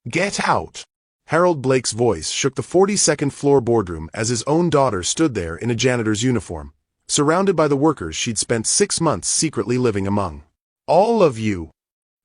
Get out! Harold Blake's voice shook the 42nd floor boardroom as his own daughter stood there in a janitor's uniform, surrounded by the workers she'd spent 6 months secretly living among. All of you!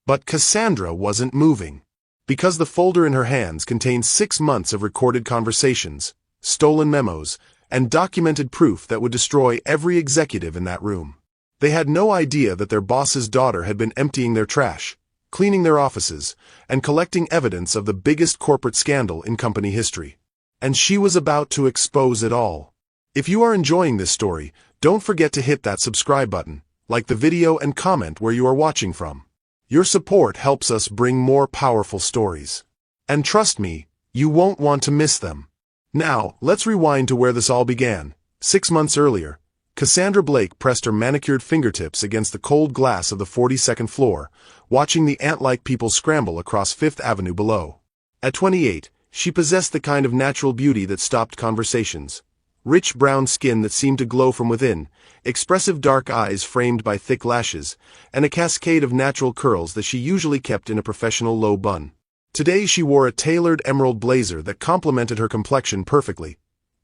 But Cassandra wasn't moving. Because the folder in her hands contained 6 months of recorded conversations, stolen memos, and documented proof that would destroy every executive in that room. They had no idea that their boss's daughter had been emptying their trash, cleaning their offices, and collecting evidence of the biggest corporate scandal in company history. And she was about to expose it all. If you are enjoying this story, don't forget to hit that subscribe button, like the video, and comment where you are watching from. Your support helps us bring more powerful stories. And trust me, you won't want to miss them. Now, let's rewind to where this all began. 6 months earlier, Cassandra Blake pressed her manicured fingertips against the cold glass of the 42nd floor, watching the ant-like people scramble across 5th Avenue below. At 28, she possessed the kind of natural beauty that stopped conversations. Rich brown skin that seemed to glow from within, expressive dark eyes framed by thick lashes, and a cascade of natural curls that she usually kept in a professional low bun. Today she wore a tailored emerald blazer that complemented her complexion perfectly,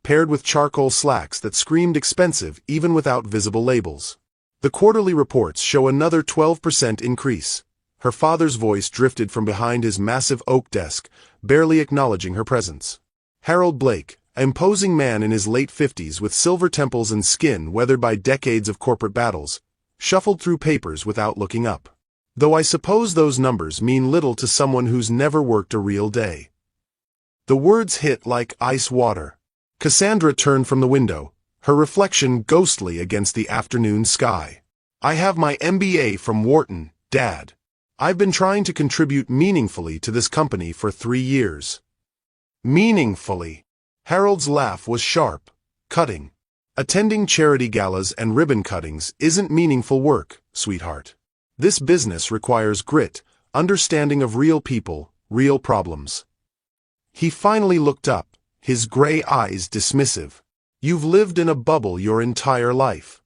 paired with charcoal slacks that screamed expensive even without visible labels. The quarterly reports show another 12% increase. Her father's voice drifted from behind his massive oak desk, barely acknowledging her presence. Harold Blake, an imposing man in his late 50s with silver temples and skin weathered by decades of corporate battles, shuffled through papers without looking up. Though I suppose those numbers mean little to someone who's never worked a real day. The words hit like ice water. Cassandra turned from the window, her reflection ghostly against the afternoon sky. I have my MBA from Wharton, Dad. I've been trying to contribute meaningfully to this company for 3 years. Meaningfully. Harold's laugh was sharp, cutting. Attending charity galas and ribbon cuttings isn't meaningful work, sweetheart. This business requires grit, understanding of real people, real problems. He finally looked up, his gray eyes dismissive. You've lived in a bubble your entire life.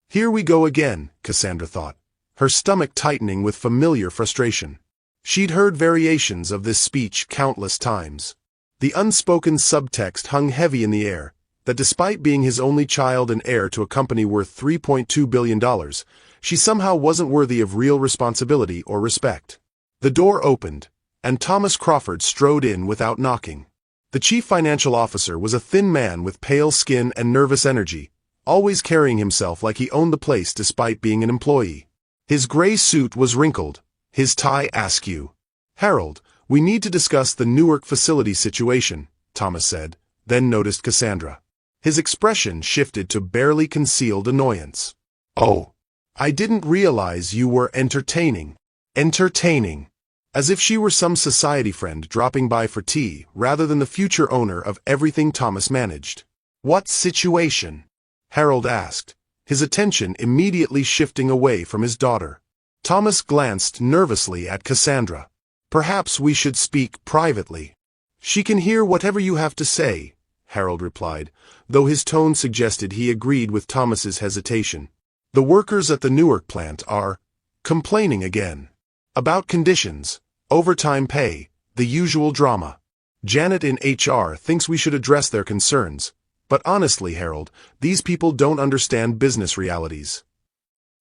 Here we go again, Cassandra thought, her stomach tightening with familiar frustration. She'd heard variations of this speech countless times. The unspoken subtext hung heavy in the air, that despite being his only child and heir to a company worth $3.2 billion, she somehow wasn't worthy of real responsibility or respect. The door opened, and Thomas Crawford strode in without knocking. The chief financial officer was a thin man with pale skin and nervous energy, always carrying himself like he owned the place despite being an employee. His gray suit was wrinkled, his tie askew. Harold, we need to discuss the Newark facility situation, Thomas said, then noticed Cassandra. His expression shifted to barely concealed annoyance. Oh, I didn't realize you were entertaining. Entertaining. As if she were some society friend dropping by for tea rather than the future owner of everything Thomas managed. What situation? Harold asked, his attention immediately shifting away from his daughter. Thomas glanced nervously at Cassandra. Perhaps we should speak privately. She can hear whatever you have to say, Harold replied, though his tone suggested he agreed with Thomas's hesitation. The workers at the Newark plant are complaining again. About conditions, overtime pay, the usual drama. Janet in HR thinks we should address their concerns, but honestly, Harold, these people don't understand business realities.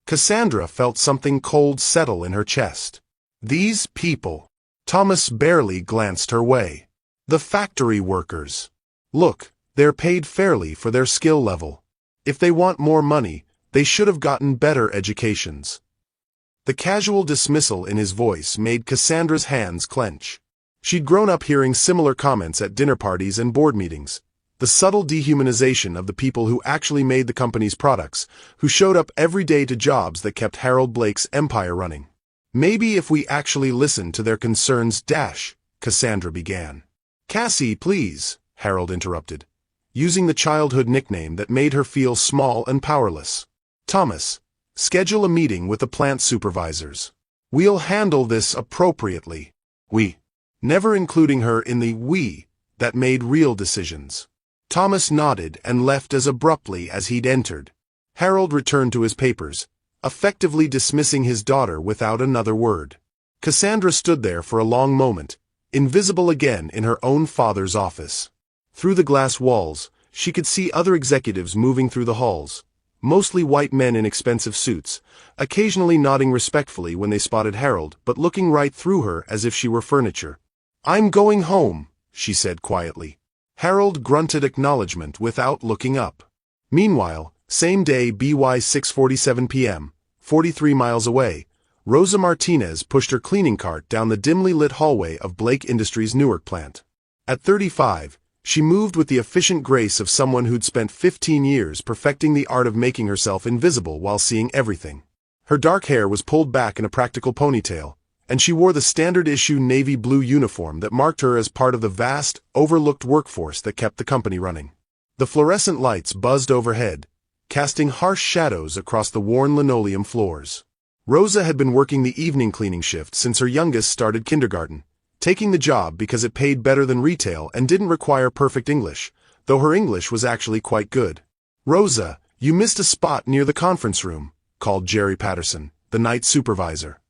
Cassandra felt something cold settle in her chest. These people. Thomas barely glanced her way. The factory workers. Look, they're paid fairly for their skill level. If they want more money, they should have gotten better educations. The casual dismissal in his voice made Cassandra's hands clench. She'd grown up hearing similar comments at dinner parties and board meetings. The subtle dehumanization of the people who actually made the company's products, who showed up every day to jobs that kept Harold Blake's empire running. Maybe if we actually listened to their concerns, Cassandra began. Cassie, please, Harold interrupted, using the childhood nickname that made her feel small and powerless. Thomas, schedule a meeting with the plant supervisors. We'll handle this appropriately. We. Never including her in the we that made real decisions. Thomas nodded and left as abruptly as he'd entered. Harold returned to his papers, effectively dismissing his daughter without another word. Cassandra stood there for a long moment, invisible again in her own father's office. Through the glass walls, she could see other executives moving through the halls, mostly white men in expensive suits, occasionally nodding respectfully when they spotted Harold, but looking right through her as if she were furniture. "I'm going home," she said quietly. Harold grunted acknowledgement without looking up. Meanwhile, same day by 6:47 p.m., 43 miles away, Rosa Martinez pushed her cleaning cart down the dimly lit hallway of Blake Industries' Newark plant. At 35, she moved with the efficient grace of someone who'd spent 15 years perfecting the art of making herself invisible while seeing everything. Her dark hair was pulled back in a practical ponytail, and she wore the standard-issue navy blue uniform that marked her as part of the vast, overlooked workforce that kept the company running. The fluorescent lights buzzed overhead, casting harsh shadows across the worn linoleum floors. Rosa had been working the evening cleaning shift since her youngest started kindergarten, taking the job because it paid better than retail and didn't require perfect English, though her English was actually quite good. "Rosa, you missed a spot near the conference room," called Jerry Patterson, the night supervisor.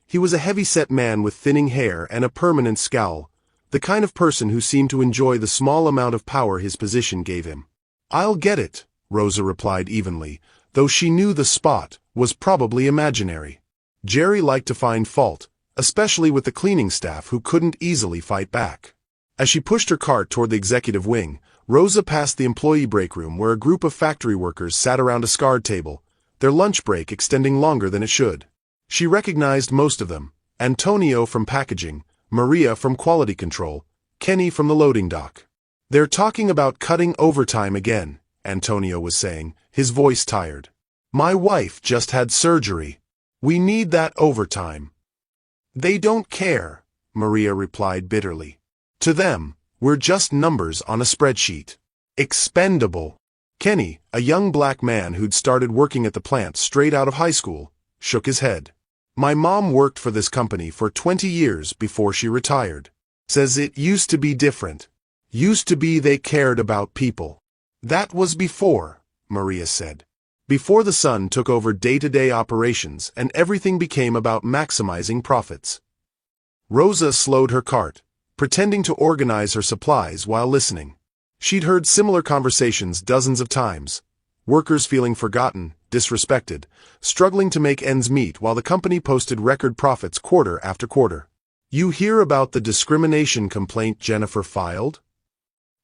He was a heavy-set man with thinning hair and a permanent scowl, the kind of person who seemed to enjoy the small amount of power his position gave him. "I'll get it," Rosa replied evenly, though she knew the spot was probably imaginary. Jerry liked to find fault, especially with the cleaning staff who couldn't easily fight back. As she pushed her cart toward the executive wing, Rosa passed the employee break room where a group of factory workers sat around a scarred table, their lunch break extending longer than it should. She recognized most of them: Antonio from packaging, Maria from quality control, Kenny from the loading dock. "They're talking about cutting overtime again," Antonio was saying, his voice tired. "My wife just had surgery. We need that overtime." "They don't care," Maria replied bitterly. "To them, we're just numbers on a spreadsheet. Expendable." Kenny, a young black man who'd started working at the plant straight out of high school, shook his head. "My mom worked for this company for 20 years before she retired. Says it used to be different. Used to be they cared about people." "That was before," Maria said. "Before the son took over day-to-day operations and everything became about maximizing profits." Rosa slowed her cart, pretending to organize her supplies while listening. She'd heard similar conversations dozens of times. Workers feeling forgotten, disrespected, struggling to make ends meet while the company posted record profits quarter after quarter. "You hear about the discrimination complaint Jennifer filed?"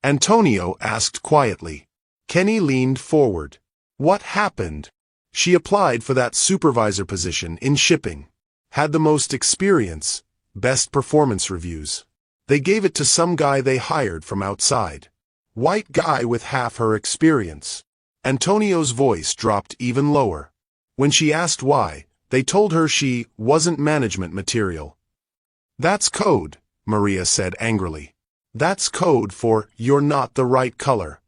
Antonio asked quietly. Kenny leaned forward. "What happened?" "She applied for that supervisor position in shipping. Had the most experience, best performance reviews. They gave it to some guy they hired from outside. White guy with half her experience." Antonio's voice dropped even lower. When she asked why, they told her she wasn't management material. "That's code," Maria said angrily. "That's code for you're not the right color."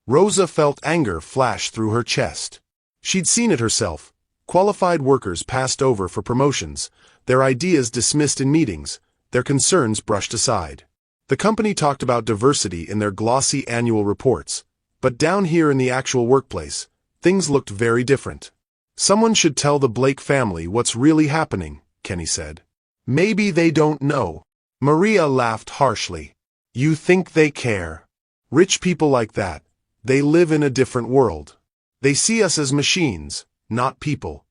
Rosa felt anger flash through her chest. She'd seen it herself: qualified workers passed over for promotions, their ideas dismissed in meetings, their concerns brushed aside. The company talked about diversity in their glossy annual reports, but down here in the actual workplace, things looked very different. "Someone should tell the Blake family what's really happening," Kenny said. "Maybe they don't know." Maria laughed harshly. "You think they care? Rich people like that, they live in a different world. They see us as machines, not people."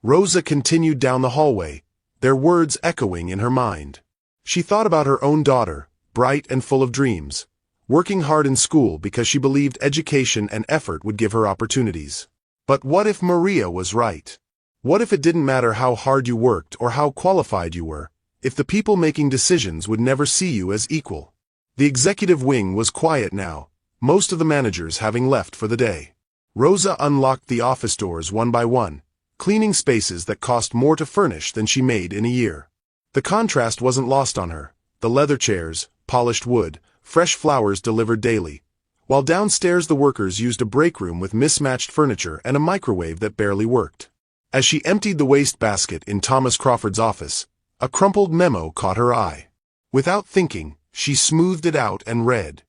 Rosa continued down the hallway, their words echoing in her mind. She thought about her own daughter, bright and full of dreams, working hard in school because she believed education and effort would give her opportunities. But what if Maria was right? What if it didn't matter how hard you worked or how qualified you were, if the people making decisions would never see you as equal? The executive wing was quiet now, most of the managers having left for the day. Rosa unlocked the office doors one by one, cleaning spaces that cost more to furnish than she made in a year. The contrast wasn't lost on her: the leather chairs, polished wood, fresh flowers delivered daily, while downstairs the workers used a break room with mismatched furniture and a microwave that barely worked. As she emptied the waste basket in Thomas Crawford's office, a crumpled memo caught her eye. Without thinking, she smoothed it out and read: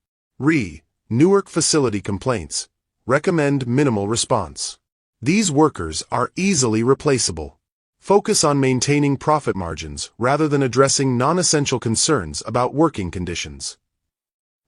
Newark facility complaints. Recommend minimal response. These workers are easily replaceable. Focus on maintaining profit margins rather than addressing non-essential concerns about working conditions.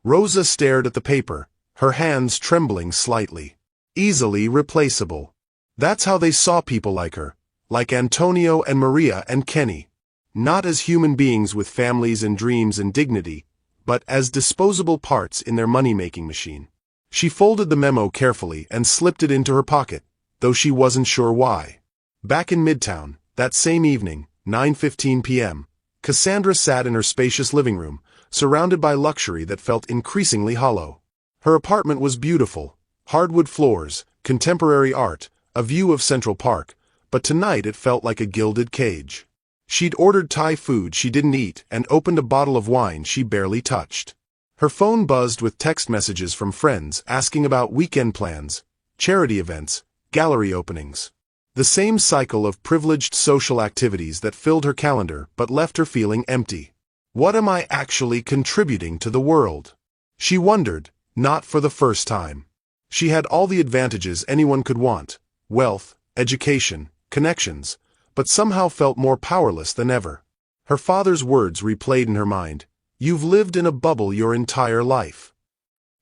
Rosa stared at the paper, her hands trembling slightly. Easily replaceable. That's how they saw people like her, like Antonio and Maria and Kenny. Not as human beings with families and dreams and dignity, but as disposable parts in their money-making machine. She folded the memo carefully and slipped it into her pocket, though she wasn't sure why. Back in Midtown, that same evening, 9:15 p.m., Cassandra sat in her spacious living room, surrounded by luxury that felt increasingly hollow. Her apartment was beautiful, hardwood floors, contemporary art, a view of Central Park, but tonight it felt like a gilded cage. She'd ordered Thai food she didn't eat and opened a bottle of wine she barely touched. Her phone buzzed with text messages from friends asking about weekend plans, charity events, gallery openings. The same cycle of privileged social activities that filled her calendar but left her feeling empty. What am I actually contributing to the world? She wondered, not for the first time. She had all the advantages anyone could want: wealth, education, connections, but somehow felt more powerless than ever. Her father's words replayed in her mind: "You've lived in a bubble your entire life."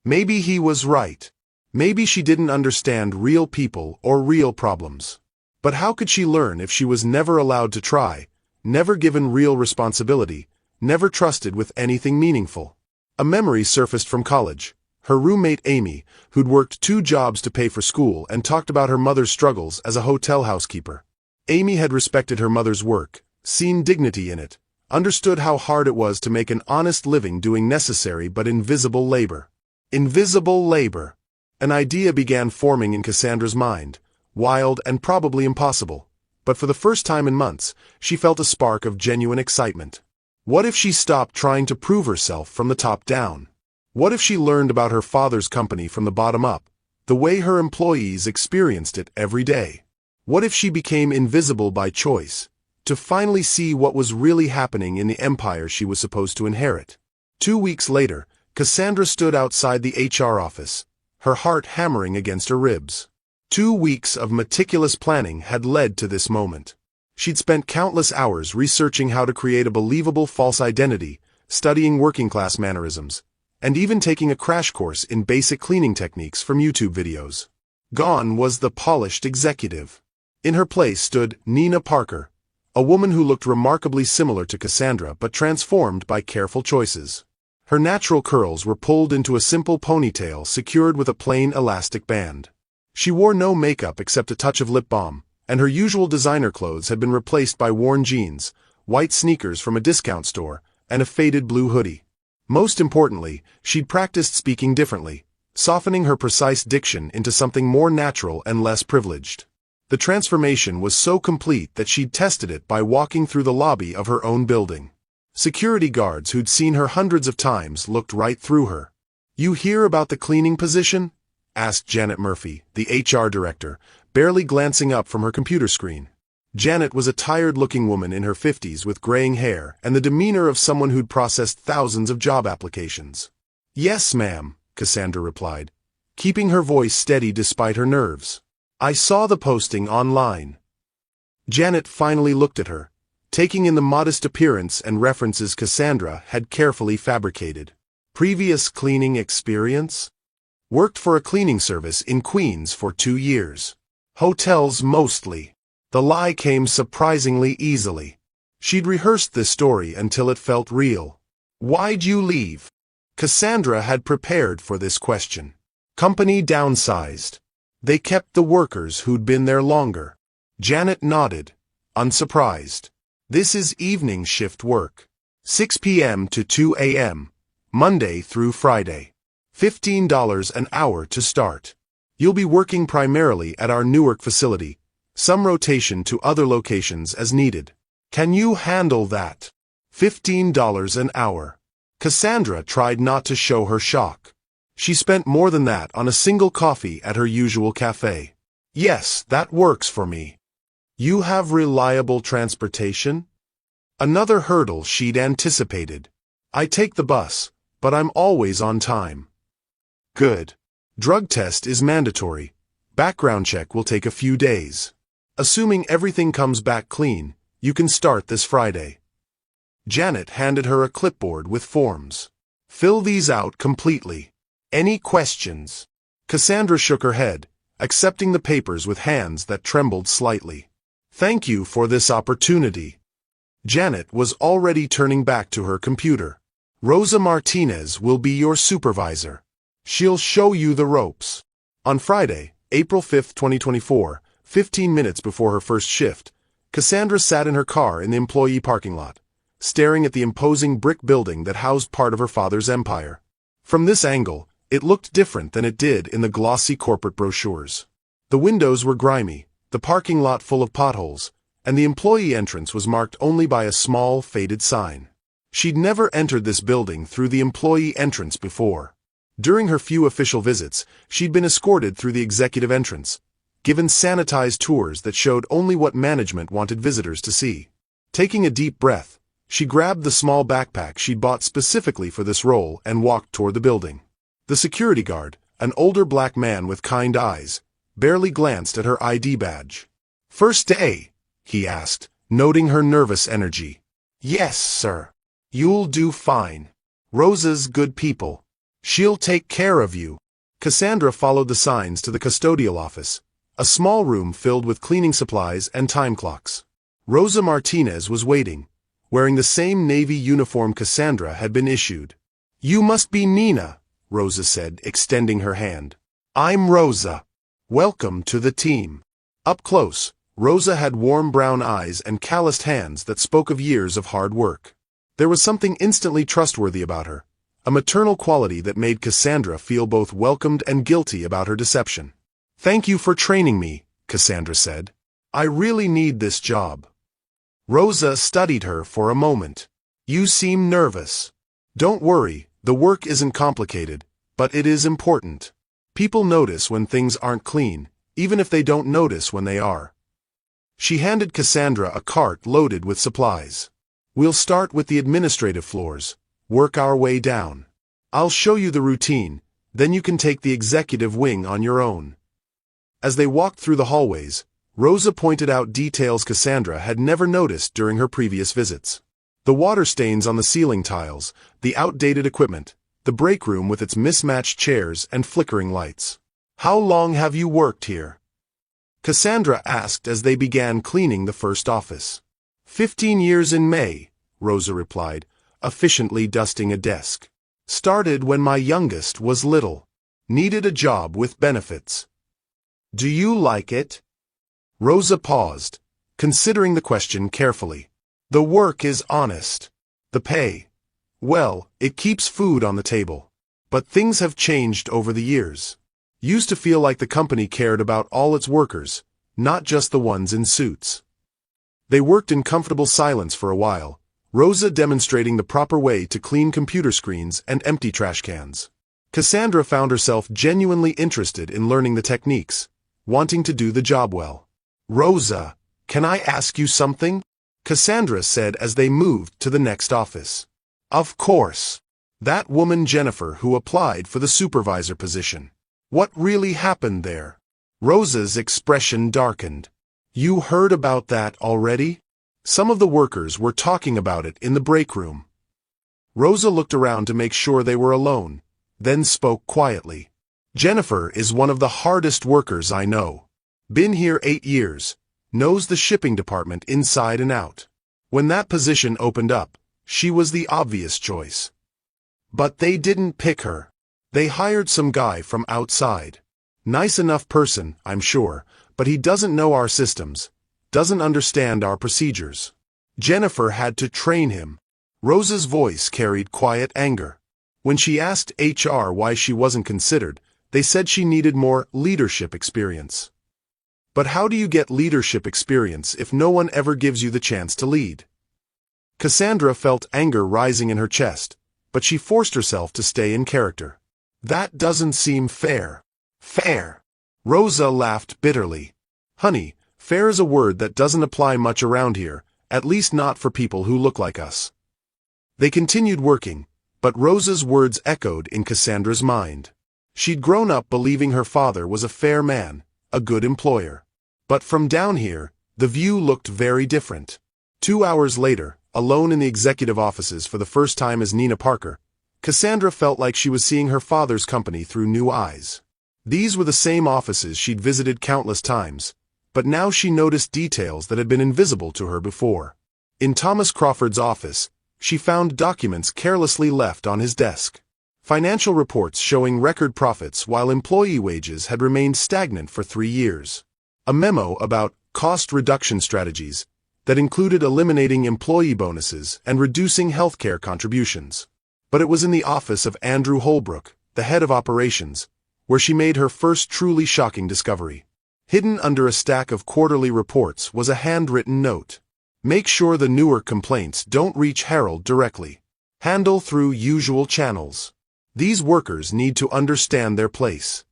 Maybe he was right. Maybe she didn't understand real people or real problems. But how could she learn if she was never allowed to try, never given real responsibility, never trusted with anything meaningful? A memory surfaced from college. Her roommate Amy, who'd worked 2 jobs to pay for school and talked about her mother's struggles as a hotel housekeeper. Amy had respected her mother's work, seen dignity in it, understood how hard it was to make an honest living doing necessary but invisible labor. Invisible labor. An idea began forming in Cassandra's mind, wild and probably impossible, but for the first time in months, she felt a spark of genuine excitement. What if she stopped trying to prove herself from the top down? What if she learned about her father's company from the bottom up, the way her employees experienced it every day? What if she became invisible by choice, to finally see what was really happening in the empire she was supposed to inherit? 2 weeks later, Cassandra stood outside the HR office, her heart hammering against her ribs. 2 weeks of meticulous planning had led to this moment. She'd spent countless hours researching how to create a believable false identity, studying working-class mannerisms, and even taking a crash course in basic cleaning techniques from YouTube videos. Gone was the polished executive. In her place stood Nenah Parker, a woman who looked remarkably similar to Cassandra but transformed by careful choices. Her natural curls were pulled into a simple ponytail secured with a plain elastic band. She wore no makeup except a touch of lip balm, and her usual designer clothes had been replaced by worn jeans, white sneakers from a discount store, and a faded blue hoodie. Most importantly, she'd practiced speaking differently, softening her precise diction into something more natural and less privileged. The transformation was so complete that she'd tested it by walking through the lobby of her own building. Security guards who'd seen her hundreds of times looked right through her. "You hear about the cleaning position?" asked Janet Murphy, the HR director, barely glancing up from her computer screen. Janet was a tired-looking woman in her 50s with graying hair and the demeanor of someone who'd processed thousands of job applications. "Yes, ma'am," Cassandra replied, keeping her voice steady despite her nerves. "I saw the posting online." Janet finally looked at her, taking in the modest appearance and references Cassandra had carefully fabricated. Previous cleaning experience? Worked for a cleaning service in Queens for 2 years. Hotels mostly. The lie came surprisingly easily. She'd rehearsed this story until it felt real. "Why'd you leave?" Cassandra had prepared for this question. "Company downsized. They kept the workers who'd been there longer." Janet nodded, unsurprised. "This is evening shift work. 6 p.m. to 2 a.m., Monday through Friday. $15 an hour to start. You'll be working primarily at our Newark facility, some rotation to other locations as needed. Can you handle that? $15 an hour." Cassandra tried not to show her shock. She spent more than that on a single coffee at her usual cafe. "Yes, that works for me." "You have reliable transportation?" Another hurdle she'd anticipated. "I take the bus, but I'm always on time." "Good. Drug test is mandatory. Background check will take a few days." Assuming everything comes back clean, you can start this Friday. Janet handed her a clipboard with forms. Fill these out completely. Any questions? Cassandra shook her head, accepting the papers with hands that trembled slightly. Thank you for this opportunity. Janet was already turning back to her computer. Rosa Martinez will be your supervisor. She'll show you the ropes. On Friday, April 5, 2024, 15 minutes before her first shift, Cassandra sat in her car in the employee parking lot, staring at the imposing brick building that housed part of her father's empire. From this angle, it looked different than it did in the glossy corporate brochures. The windows were grimy, the parking lot full of potholes, and the employee entrance was marked only by a small, faded sign. She'd never entered this building through the employee entrance before. During her few official visits, she'd been escorted through the executive entrance, given sanitized tours that showed only what management wanted visitors to see. Taking a deep breath, she grabbed the small backpack she'd bought specifically for this role and walked toward the building. The security guard, an older black man with kind eyes, barely glanced at her ID badge. "First day?" he asked, noting her nervous energy. "Yes, sir. You'll do fine. Rosa's good people. She'll take care of you." Cassandra followed the signs to the custodial office, a small room filled with cleaning supplies and time clocks. Rosa Martinez was waiting, wearing the same navy uniform Cassandra had been issued. "You must be Nenah," Rosa said, extending her hand. "I'm Rosa. Welcome to the team." Up close, Rosa had warm brown eyes and calloused hands that spoke of years of hard work. There was something instantly trustworthy about her, a maternal quality that made Cassandra feel both welcomed and guilty about her deception. "Thank you for training me," Cassandra said. "I really need this job." Rosa studied her for a moment. "You seem nervous." "Don't worry, the work isn't complicated, but it is important. People notice when things aren't clean, even if they don't notice when they are." She handed Cassandra a cart loaded with supplies. "We'll start with the administrative floors, work our way down. I'll show you the routine, then you can take the executive wing on your own." As they walked through the hallways, Rosa pointed out details Cassandra had never noticed during her previous visits. The water stains on the ceiling tiles, the outdated equipment, the break room with its mismatched chairs and flickering lights. "How long have you worked here?" Cassandra asked as they began cleaning the first office. 15 years in May," Rosa replied, efficiently dusting a desk. "Started when my youngest was little. Needed a job with benefits." "Do you like it?" Rosa paused, considering the question carefully. "The work is honest. The pay, well, it keeps food on the table. But things have changed over the years. Used to feel like the company cared about all its workers, not just the ones in suits." They worked in comfortable silence for a while, Rosa demonstrating the proper way to clean computer screens and empty trash cans. Cassandra found herself genuinely interested in learning the techniques, wanting to do the job well. "Rosa, can I ask you something?" Cassandra said as they moved to the next office. "Of course. That woman Jennifer who applied for the supervisor position. What really happened there?" Rosa's expression darkened. "You heard about that already?" Some of the workers were talking about it in the break room. Rosa looked around to make sure they were alone, then spoke quietly. "Jennifer is one of the hardest workers I know. Been here 8 years, knows the shipping department inside and out. When that position opened up, she was the obvious choice. But they didn't pick her. They hired some guy from outside. Nice enough person, I'm sure, but he doesn't know our systems, doesn't understand our procedures. Jennifer had to train him." Rosa's voice carried quiet anger. When she asked HR why she wasn't considered, they said she needed more leadership experience. But how do you get leadership experience if no one ever gives you the chance to lead? Cassandra felt anger rising in her chest, but she forced herself to stay in character. "That doesn't seem fair." "Fair?" Rosa laughed bitterly. "Honey, fair is a word that doesn't apply much around here, at least not for people who look like us." They continued working, but Rosa's words echoed in Cassandra's mind. She'd grown up believing her father was a fair man, a good employer. But from down here, the view looked very different. 2 hours later, alone in the executive offices for the first time as Nenah Parker, Cassandra felt like she was seeing her father's company through new eyes. These were the same offices she'd visited countless times, but now she noticed details that had been invisible to her before. In Thomas Crawford's office, she found documents carelessly left on his desk. Financial reports showing record profits while employee wages had remained stagnant for 3 years. A memo about cost reduction strategies that included eliminating employee bonuses and reducing healthcare contributions. But it was in the office of Andrew Holbrook, the head of operations, where she made her first truly shocking discovery. Hidden under a stack of quarterly reports was a handwritten note. Make sure the Newark complaints don't reach Harold directly. Handle through usual channels. These workers need to understand their place.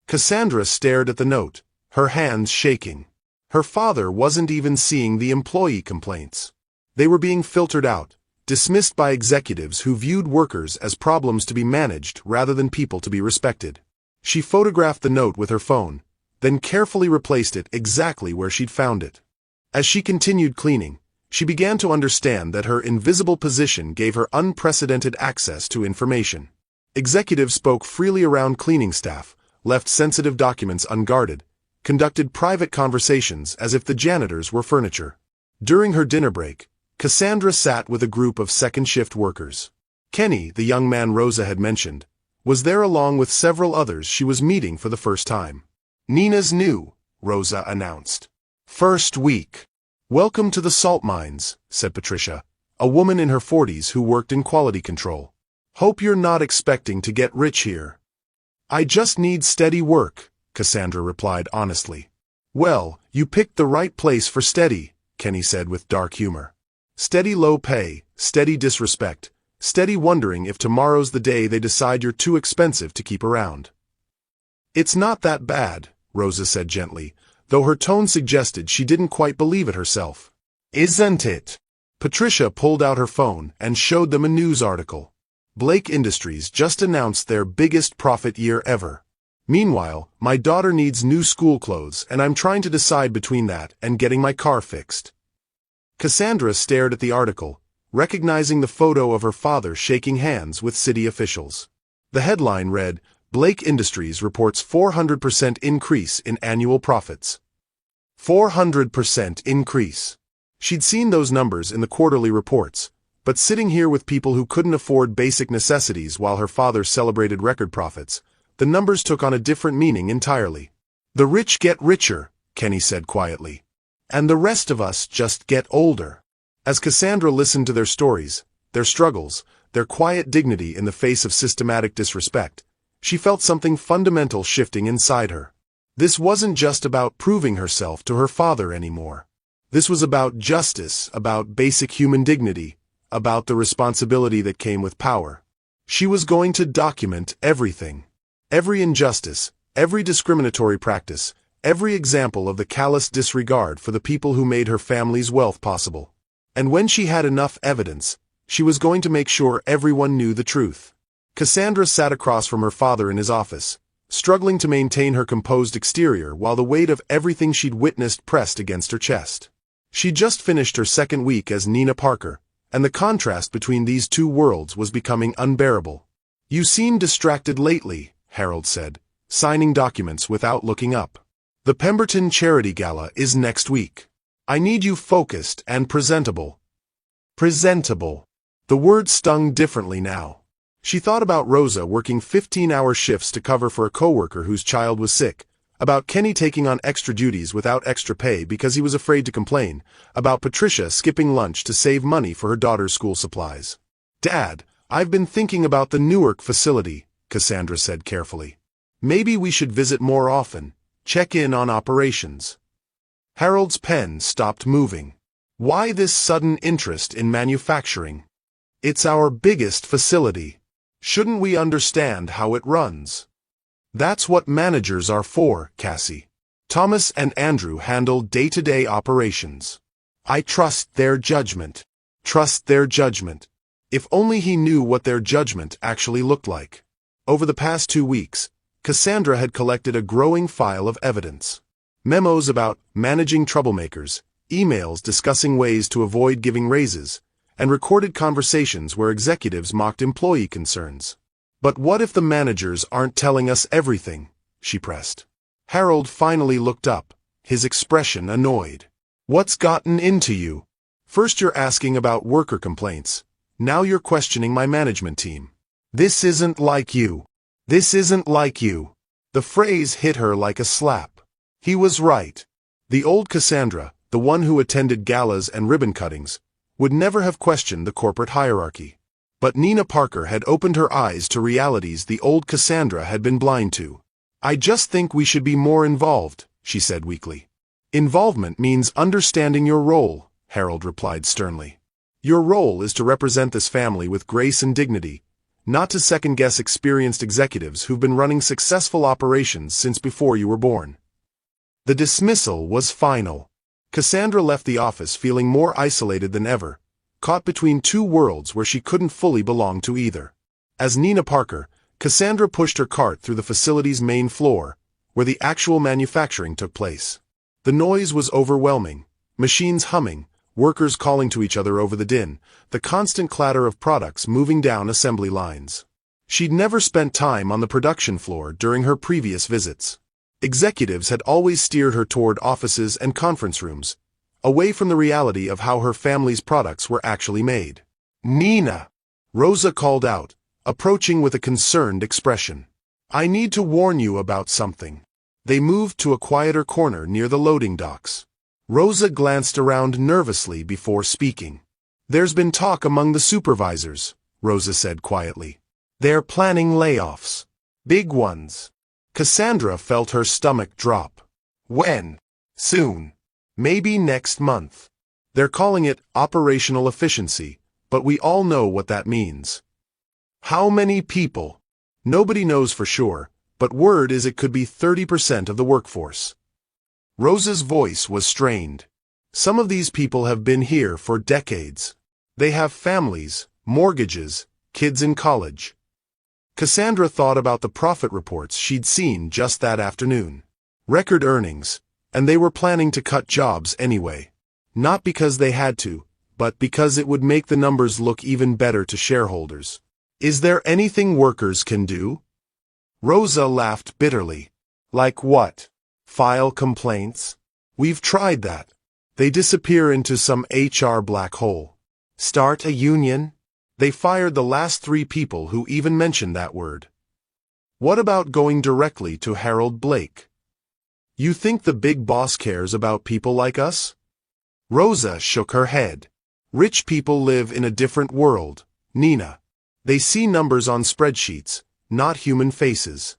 Cassandra stared at the note, her hands shaking. Her father wasn't even seeing the employee complaints. They were being filtered out, dismissed by executives who viewed workers as problems to be managed rather than people to be respected. She photographed the note with her phone, then carefully replaced it exactly where she'd found it. As she continued cleaning, she began to understand that her invisible position gave her unprecedented access to information. Executives spoke freely around cleaning staff, left sensitive documents unguarded, conducted private conversations as if the janitors were furniture. During her dinner break, Cassandra sat with a group of second-shift workers. Kenny, the young man Rosa had mentioned, was there along with several others she was meeting for the first time. Nenah's new, Rosa announced. First week. Welcome to the salt mines, said Patricia, a woman in her 40s who worked in quality control. Hope you're not expecting to get rich here. I just need steady work, Cassandra replied honestly. Well, you picked the right place for steady, Kenny said with dark humor. Steady low pay, steady disrespect, steady wondering if tomorrow's the day they decide you're too expensive to keep around. It's not that bad, Rosa said gently, though her tone suggested she didn't quite believe it herself. Isn't it? Patricia pulled out her phone and showed them a news article. Blake Industries just announced their biggest profit year ever. Meanwhile, my daughter needs new school clothes and I'm trying to decide between that and getting my car fixed. Cassandra stared at the article, recognizing the photo of her father shaking hands with city officials. The headline read, Blake Industries reports 400% increase in annual profits. 400% increase. She'd seen those numbers in the quarterly reports, but sitting here with people who couldn't afford basic necessities while her father celebrated record profits, the numbers took on a different meaning entirely. The rich get richer, Kenny said quietly. And the rest of us just get older. As Cassandra listened to their stories, their struggles, their quiet dignity in the face of systematic disrespect, she felt something fundamental shifting inside her. This wasn't just about proving herself to her father anymore. This was about justice, about basic human dignity, about the responsibility that came with power. She was going to document everything. Every injustice, every discriminatory practice, every example of the callous disregard for the people who made her family's wealth possible. And when she had enough evidence, she was going to make sure everyone knew the truth. Cassandra sat across from her father in his office, struggling to maintain her composed exterior while the weight of everything she'd witnessed pressed against her chest. She'd just finished her second week as Nenah Parker, and the contrast between these two worlds was becoming unbearable. You seem distracted lately, Harold said, signing documents without looking up. The Pemberton Charity Gala is next week. I need you focused and presentable. Presentable. The word stung differently now. She thought about Rosa working 15-hour shifts to cover for a coworker whose child was sick, about Kenny taking on extra duties without extra pay because he was afraid to complain, about Patricia skipping lunch to save money for her daughter's school supplies. Dad, I've been thinking about the Newark facility, Cassandra said carefully. Maybe we should visit more often, check in on operations. Harold's pen stopped moving. Why this sudden interest in manufacturing? It's our biggest facility. Shouldn't we understand how it runs? That's what managers are for, Cassie. Thomas and Andrew handle day-to-day operations. I trust their judgment. Trust their judgment. If only he knew what their judgment actually looked like. Over the past 2 weeks, Cassandra had collected a growing file of evidence. Memos about managing troublemakers, emails discussing ways to avoid giving raises, and recorded conversations where executives mocked employee concerns. But what if the managers aren't telling us everything? She pressed. Harold finally looked up, his expression annoyed. What's gotten into you? First you're asking about worker complaints. Now you're questioning my management team. This isn't like you. This isn't like you. The phrase hit her like a slap. He was right. The old Cassandra, the one who attended galas and ribbon cuttings, would never have questioned the corporate hierarchy. But Nenah Parker had opened her eyes to realities the old Cassandra had been blind to. I just think we should be more involved, she said weakly. Involvement means understanding your role, Harold replied sternly. Your role is to represent this family with grace and dignity, not to second-guess experienced executives who've been running successful operations since before you were born. The dismissal was final. Cassandra left the office feeling more isolated than ever, caught between two worlds where she couldn't fully belong to either. As Nenah Parker, Cassandra pushed her cart through the facility's main floor, where the actual manufacturing took place. The noise was overwhelming, machines humming, workers calling to each other over the din, the constant clatter of products moving down assembly lines. She'd never spent time on the production floor during her previous visits. Executives had always steered her toward offices and conference rooms, away from the reality of how her family's products were actually made. Nenah! Rosa called out, approaching with a concerned expression. I need to warn you about something. They moved to a quieter corner near the loading docks. Rosa glanced around nervously before speaking. There's been talk among the supervisors, Rosa said quietly. They're planning layoffs. Big ones. Cassandra felt her stomach drop. When? Soon. Maybe next month. They're calling it operational efficiency, but we all know what that means. How many people? Nobody knows for sure, but word is it could be 30% of the workforce. Rosa's voice was strained. Some of these people have been here for decades. They have families, mortgages, kids in college. Cassandra thought about the profit reports she'd seen just that afternoon. Record earnings, and they were planning to cut jobs anyway. Not because they had to, but because it would make the numbers look even better to shareholders. Is there anything workers can do? Rosa laughed bitterly. Like what? File complaints? We've tried that. They disappear into some HR black hole. Start a union? They fired the last 3 people who even mentioned that word. What about going directly to Harold Blake? You think the big boss cares about people like us? Rosa shook her head. Rich people live in a different world, Nenah. They see numbers on spreadsheets, not human faces.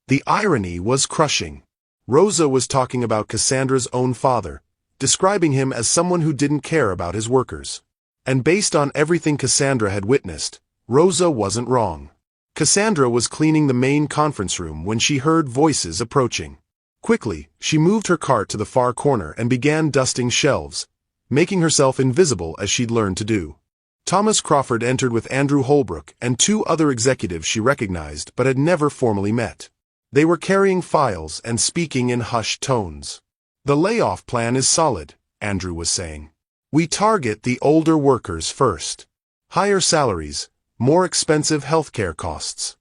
The irony was crushing. Rosa was talking about Cassandra's own father, describing him as someone who didn't care about his workers. And based on everything Cassandra had witnessed, Rosa wasn't wrong. Cassandra was cleaning the main conference room when she heard voices approaching. Quickly, she moved her cart to the far corner and began dusting shelves, making herself invisible as she'd learned to do. Thomas Crawford entered with Andrew Holbrook and 2 other executives she recognized but had never formally met. They were carrying files and speaking in hushed tones. The layoff plan is solid, Andrew was saying. We target the older workers first. Higher salaries, more expensive healthcare costs.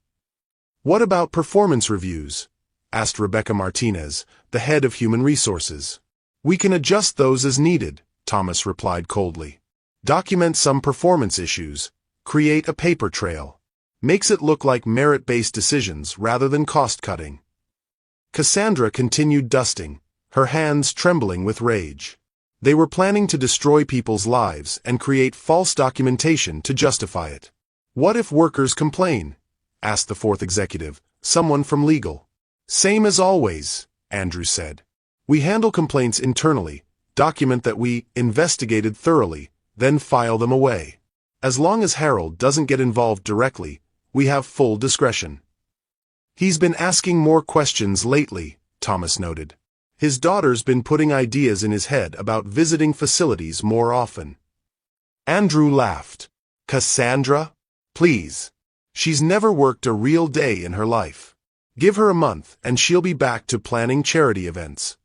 What about performance reviews? Asked Rebecca Martinez, the head of human resources. We can adjust those as needed, Thomas replied coldly. Document some performance issues. Create a paper trail. Makes it look like merit-based decisions rather than cost-cutting. Cassandra continued dusting, her hands trembling with rage. They were planning to destroy people's lives and create false documentation to justify it. What if workers complain? Asked the 4th executive, someone from legal. Same as always, Andrew said. We handle complaints internally, document that we investigated thoroughly, then file them away. As long as Harold doesn't get involved directly, we have full discretion. He's been asking more questions lately, Thomas noted. His daughter's been putting ideas in his head about visiting facilities more often. Andrew laughed. Cassandra? Please. She's never worked a real day in her life. Give her a month and she'll be back to planning charity events.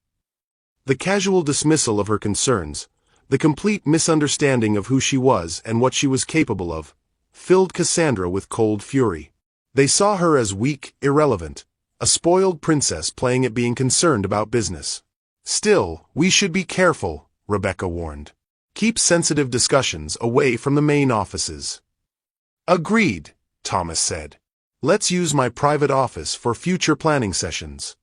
The casual dismissal of her concerns, the complete misunderstanding of who she was and what she was capable of, filled Cassandra with cold fury. They saw her as weak, irrelevant, a spoiled princess playing at being concerned about business. Still, we should be careful, Rebecca warned. Keep sensitive discussions away from the main offices. Agreed, Thomas said. Let's use my private office for future planning sessions.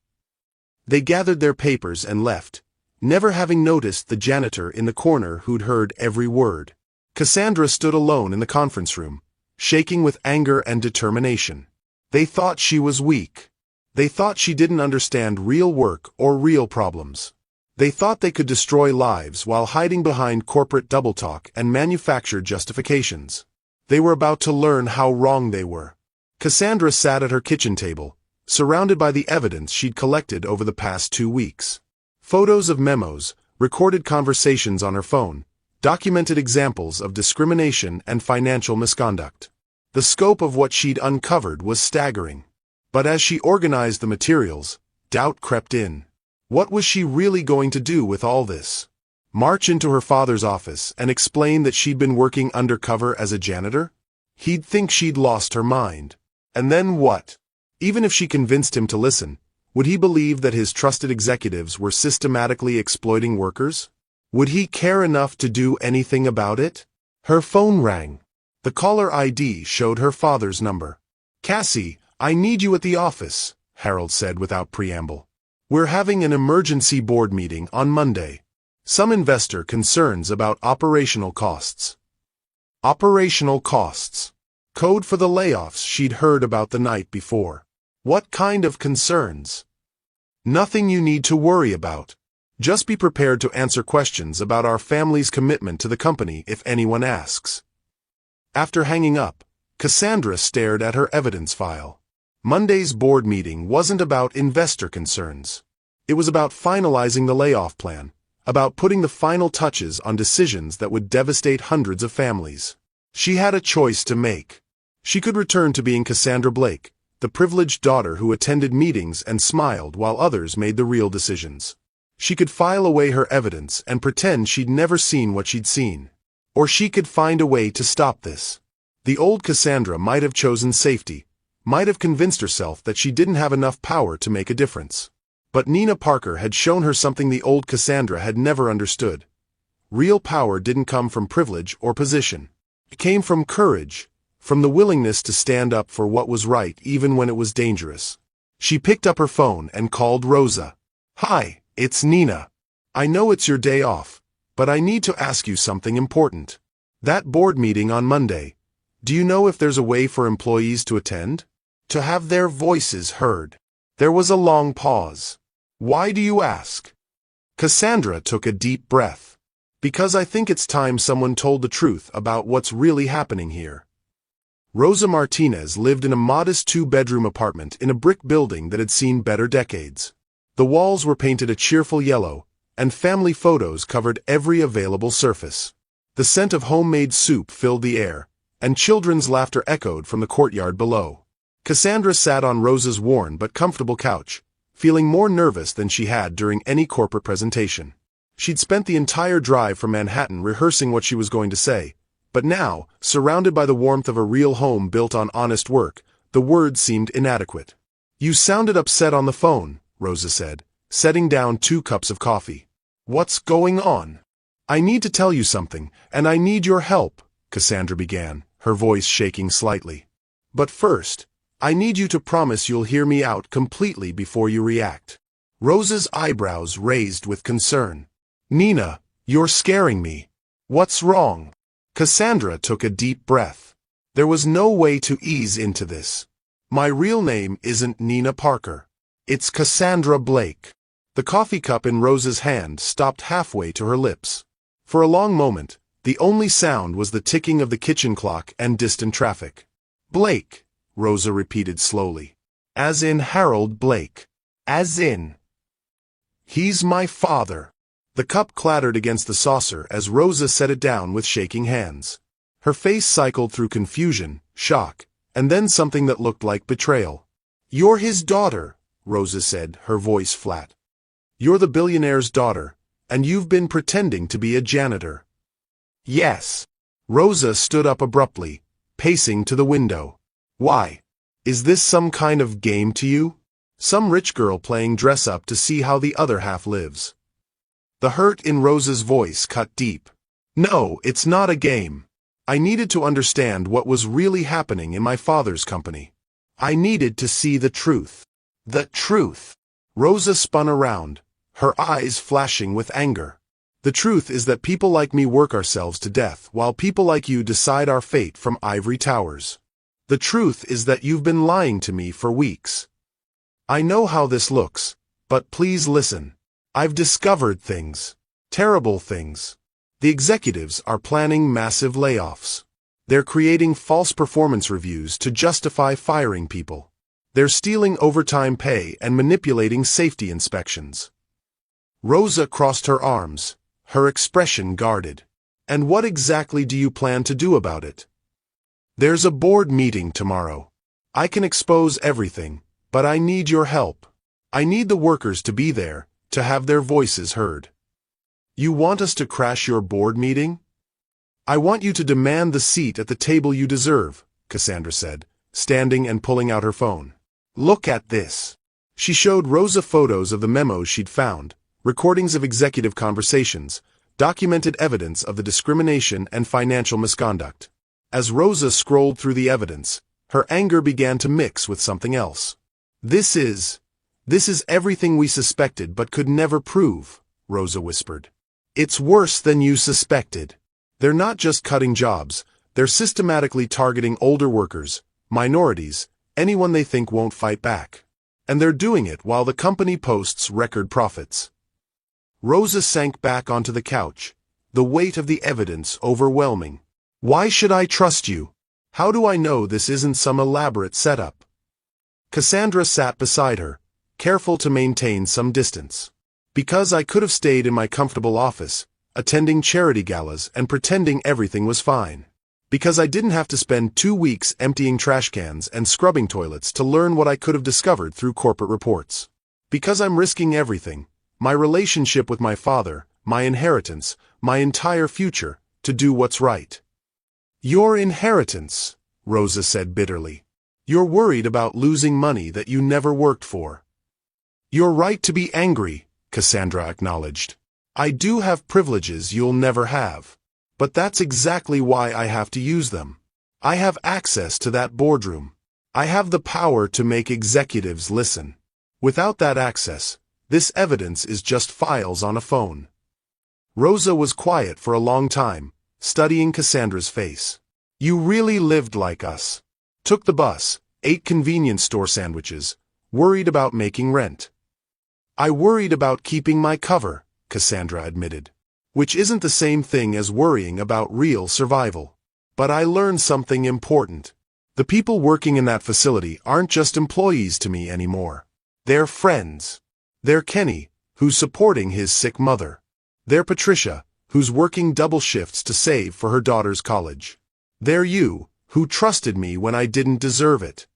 They gathered their papers and left, never having noticed the janitor in the corner who'd heard every word. Cassandra stood alone in the conference room, shaking with anger and determination. They thought she was weak. They thought she didn't understand real work or real problems. They thought they could destroy lives while hiding behind corporate double-talk and manufactured justifications. They were about to learn how wrong they were. Cassandra sat at her kitchen table, surrounded by the evidence she'd collected over the past 2 weeks. Photos of memos, recorded conversations on her phone, documented examples of discrimination and financial misconduct. The scope of what she'd uncovered was staggering. But as she organized the materials, doubt crept in. What was she really going to do with all this? March into her father's office and explain that she'd been working undercover as a janitor? He'd think she'd lost her mind. And then what? Even if she convinced him to listen, would he believe that his trusted executives were systematically exploiting workers? Would he care enough to do anything about it? Her phone rang. The caller ID showed her father's number. "Cassie, I need you at the office," Harold said without preamble. "We're having an emergency board meeting on Monday. Some investor concerns about operational costs." Operational costs. Code for the layoffs she'd heard about the night before. What kind of concerns? Nothing you need to worry about. Just be prepared to answer questions about our family's commitment to the company if anyone asks. After hanging up, Cassandra stared at her evidence file. Monday's board meeting wasn't about investor concerns. It was about finalizing the layoff plan, about putting the final touches on decisions that would devastate hundreds of families. She had a choice to make. She could return to being Cassandra Blake, the privileged daughter who attended meetings and smiled while others made the real decisions. She could file away her evidence and pretend she'd never seen what she'd seen. Or she could find a way to stop this. The old Cassandra might have chosen safety, might have convinced herself that she didn't have enough power to make a difference. But Nenah Parker had shown her something the old Cassandra had never understood. Real power didn't come from privilege or position. It came from courage, from the willingness to stand up for what was right even when it was dangerous. She picked up her phone and called Rosa. "Hi, it's Nenah. I know it's your day off, but I need to ask you something important. That board meeting on Monday, do you know if there's a way for employees to attend? To have their voices heard?" There was a long pause. "Why do you ask?" Cassandra took a deep breath. "Because I think it's time someone told the truth about what's really happening here." Rosa Martinez lived in a modest 2-bedroom apartment in a brick building that had seen better decades. The walls were painted a cheerful yellow, and family photos covered every available surface. The scent of homemade soup filled the air, and children's laughter echoed from the courtyard below. Cassandra sat on Rosa's worn but comfortable couch, feeling more nervous than she had during any corporate presentation. She'd spent the entire drive from Manhattan rehearsing what she was going to say, but now, surrounded by the warmth of a real home built on honest work, the words seemed inadequate. "You sounded upset on the phone," Rosa said, setting down 2 cups of coffee. "What's going on?" "I need to tell you something, and I need your help," Cassandra began, her voice shaking slightly. "But first, I need you to promise you'll hear me out completely before you react." Rosa's eyebrows raised with concern. "Nenah, you're scaring me. What's wrong?" Cassandra took a deep breath. There was no way to ease into this. "My real name isn't Nenah Parker. It's Cassandra Blake." The coffee cup in Rosa's hand stopped halfway to her lips. For a long moment, the only sound was the ticking of the kitchen clock and distant traffic. "Blake," Rosa repeated slowly. "As in Harold Blake. As in." "He's my father." The cup clattered against the saucer as Rosa set it down with shaking hands. Her face cycled through confusion, shock, and then something that looked like betrayal. "You're his daughter," Rosa said, her voice flat. You're the billionaire's daughter, and you've been pretending to be a janitor. Yes. Rosa stood up abruptly, pacing to the window. Why? Is this some kind of game to you? Some rich girl playing dress-up to see how the other half lives? The hurt in Rosa's voice cut deep. No, it's not a game. I needed to understand what was really happening in my father's company. I needed to see the truth. The truth. Rosa spun around, her eyes flashing with anger. The truth is that people like me work ourselves to death while people like you decide our fate from ivory towers. The truth is that you've been lying to me for weeks. I know how this looks, but please listen. I've discovered things. Terrible things. The executives are planning massive layoffs. They're creating false performance reviews to justify firing people. They're stealing overtime pay and manipulating safety inspections. Rosa crossed her arms, her expression guarded. And what exactly do you plan to do about it? There's a board meeting tomorrow. I can expose everything, but I need your help. I need the workers to be there, to have their voices heard. You want us to crash your board meeting? I want you to demand the seat at the table you deserve, Cassandra said, standing and pulling out her phone. Look at this. She showed Rosa photos of the memos she'd found, recordings of executive conversations, documented evidence of the discrimination and financial misconduct. As Rosa scrolled through the evidence, her anger began to mix with something else. This is everything we suspected but could never prove, Rosa whispered. It's worse than you suspected. They're not just cutting jobs, they're systematically targeting older workers, minorities, anyone they think won't fight back. And they're doing it while the company posts record profits. Rosa sank back onto the couch, the weight of the evidence overwhelming. Why should I trust you? How do I know this isn't some elaborate setup? Cassandra sat beside her, careful to maintain some distance. Because I could have stayed in my comfortable office, attending charity galas and pretending everything was fine. Because I didn't have to spend 2 weeks emptying trash cans and scrubbing toilets to learn what I could have discovered through corporate reports. Because I'm risking everything, my relationship with my father, my inheritance, my entire future, to do what's right. Your inheritance, Rosa said bitterly. You're worried about losing money that you never worked for. You're right to be angry, Cassandra acknowledged. I do have privileges you'll never have. But that's exactly why I have to use them. I have access to that boardroom. I have the power to make executives listen. Without that access, this evidence is just files on a phone. Rosa was quiet for a long time, studying Cassandra's face. You really lived like us. Took the bus, ate convenience store sandwiches, worried about making rent. I worried about keeping my cover, Cassandra admitted. Which isn't the same thing as worrying about real survival. But I learned something important. The people working in that facility aren't just employees to me anymore. They're friends. They're Kenny, who's supporting his sick mother. They're Patricia, who's working double shifts to save for her daughter's college. They're you, who trusted me when I didn't deserve it.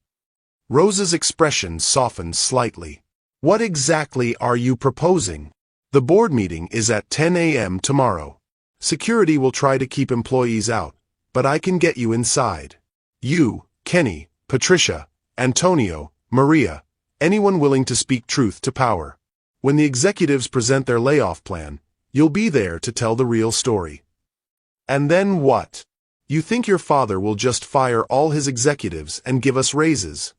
Rosa's expression softened slightly. What exactly are you proposing? The board meeting is at 10 a.m. tomorrow. Security will try to keep employees out, but I can get you inside. You, Kenny, Patricia, Antonio, Maria, anyone willing to speak truth to power. When the executives present their layoff plan, you'll be there to tell the real story. And then what? You think your father will just fire all his executives and give us raises?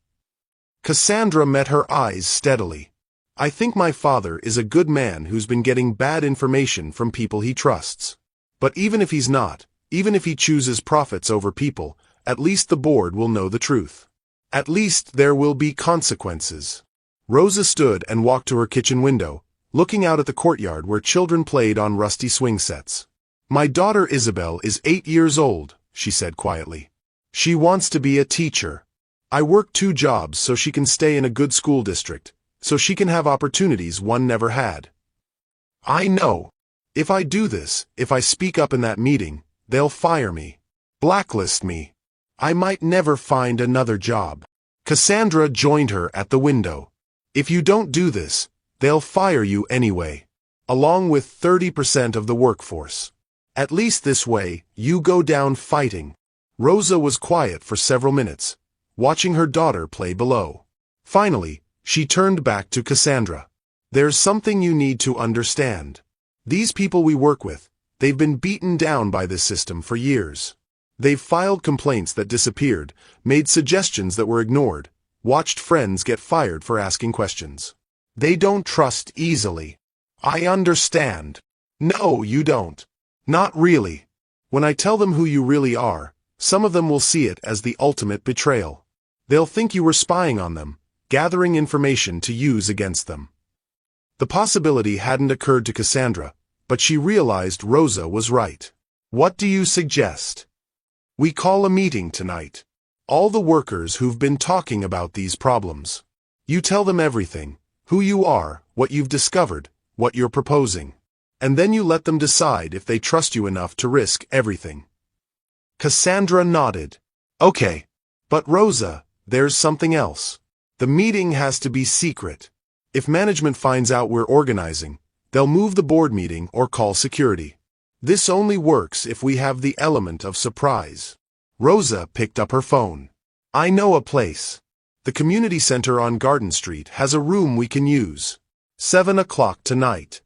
Cassandra met her eyes steadily. I think my father is a good man who's been getting bad information from people he trusts. But even if he's not, even if he chooses profits over people, at least the board will know the truth. At least there will be consequences. Rosa stood and walked to her kitchen window, looking out at the courtyard where children played on rusty swing sets. My daughter Isabel is 8 years old, she said quietly. She wants to be a teacher. I work 2 jobs so she can stay in a good school district, so she can have opportunities one never had. I know. If I do this, if I speak up in that meeting, they'll fire me. Blacklist me. I might never find another job. Cassandra joined her at the window. If you don't do this, They'll fire you anyway, along with 30% of the workforce. At least this way, you go down fighting. Rosa was quiet for several minutes, watching her daughter play below. Finally, she turned back to Cassandra. There's something you need to understand. These people we work with, they've been beaten down by this system for years. They've filed complaints that disappeared, made suggestions that were ignored, watched friends get fired for asking questions. They don't trust easily. I understand. No, you don't. Not really. When I tell them who you really are, some of them will see it as the ultimate betrayal. They'll think you were spying on them, gathering information to use against them. The possibility hadn't occurred to Cassandra, but she realized Rosa was right. What do you suggest? We call a meeting tonight. All the workers who've been talking about these problems. You tell them everything, who you are, what you've discovered, what you're proposing. And then you let them decide if they trust you enough to risk everything. Cassandra nodded. Okay. But Rosa, there's something else. The meeting has to be secret. If management finds out we're organizing, they'll move the board meeting or call security. This only works if we have the element of surprise. Rosa picked up her phone. I know a place. The community center on Garden Street has a room we can use. 7 o'clock tonight.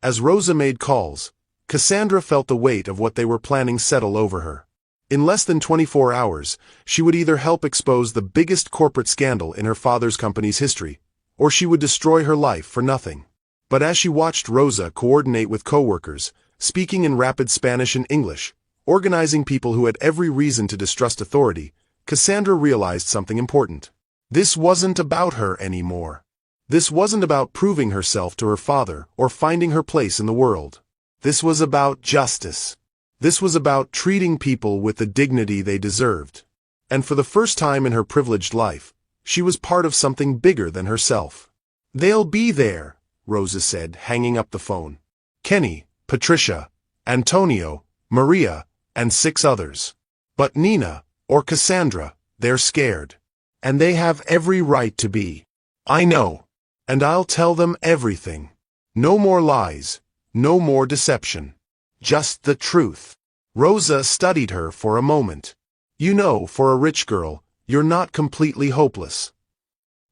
As Rosa made calls, Cassandra felt the weight of what they were planning settle over her. In less than 24 hours, she would either help expose the biggest corporate scandal in her father's company's history, or she would destroy her life for nothing. But as she watched Rosa coordinate with coworkers, speaking in rapid Spanish and English, organizing people who had every reason to distrust authority, Cassandra realized something important. This wasn't about her anymore. This wasn't about proving herself to her father or finding her place in the world. This was about justice. This was about treating people with the dignity they deserved. And for the first time in her privileged life, she was part of something bigger than herself. They'll be there, Rosa said, hanging up the phone. Kenny, Patricia, Antonio, Maria, and 6 others. But Nenah, or Cassandra, they're scared. And they have every right to be. I know. And I'll tell them everything. No more lies, no more deception. Just the truth. Rosa studied her for a moment. You know, for a rich girl, you're not completely hopeless.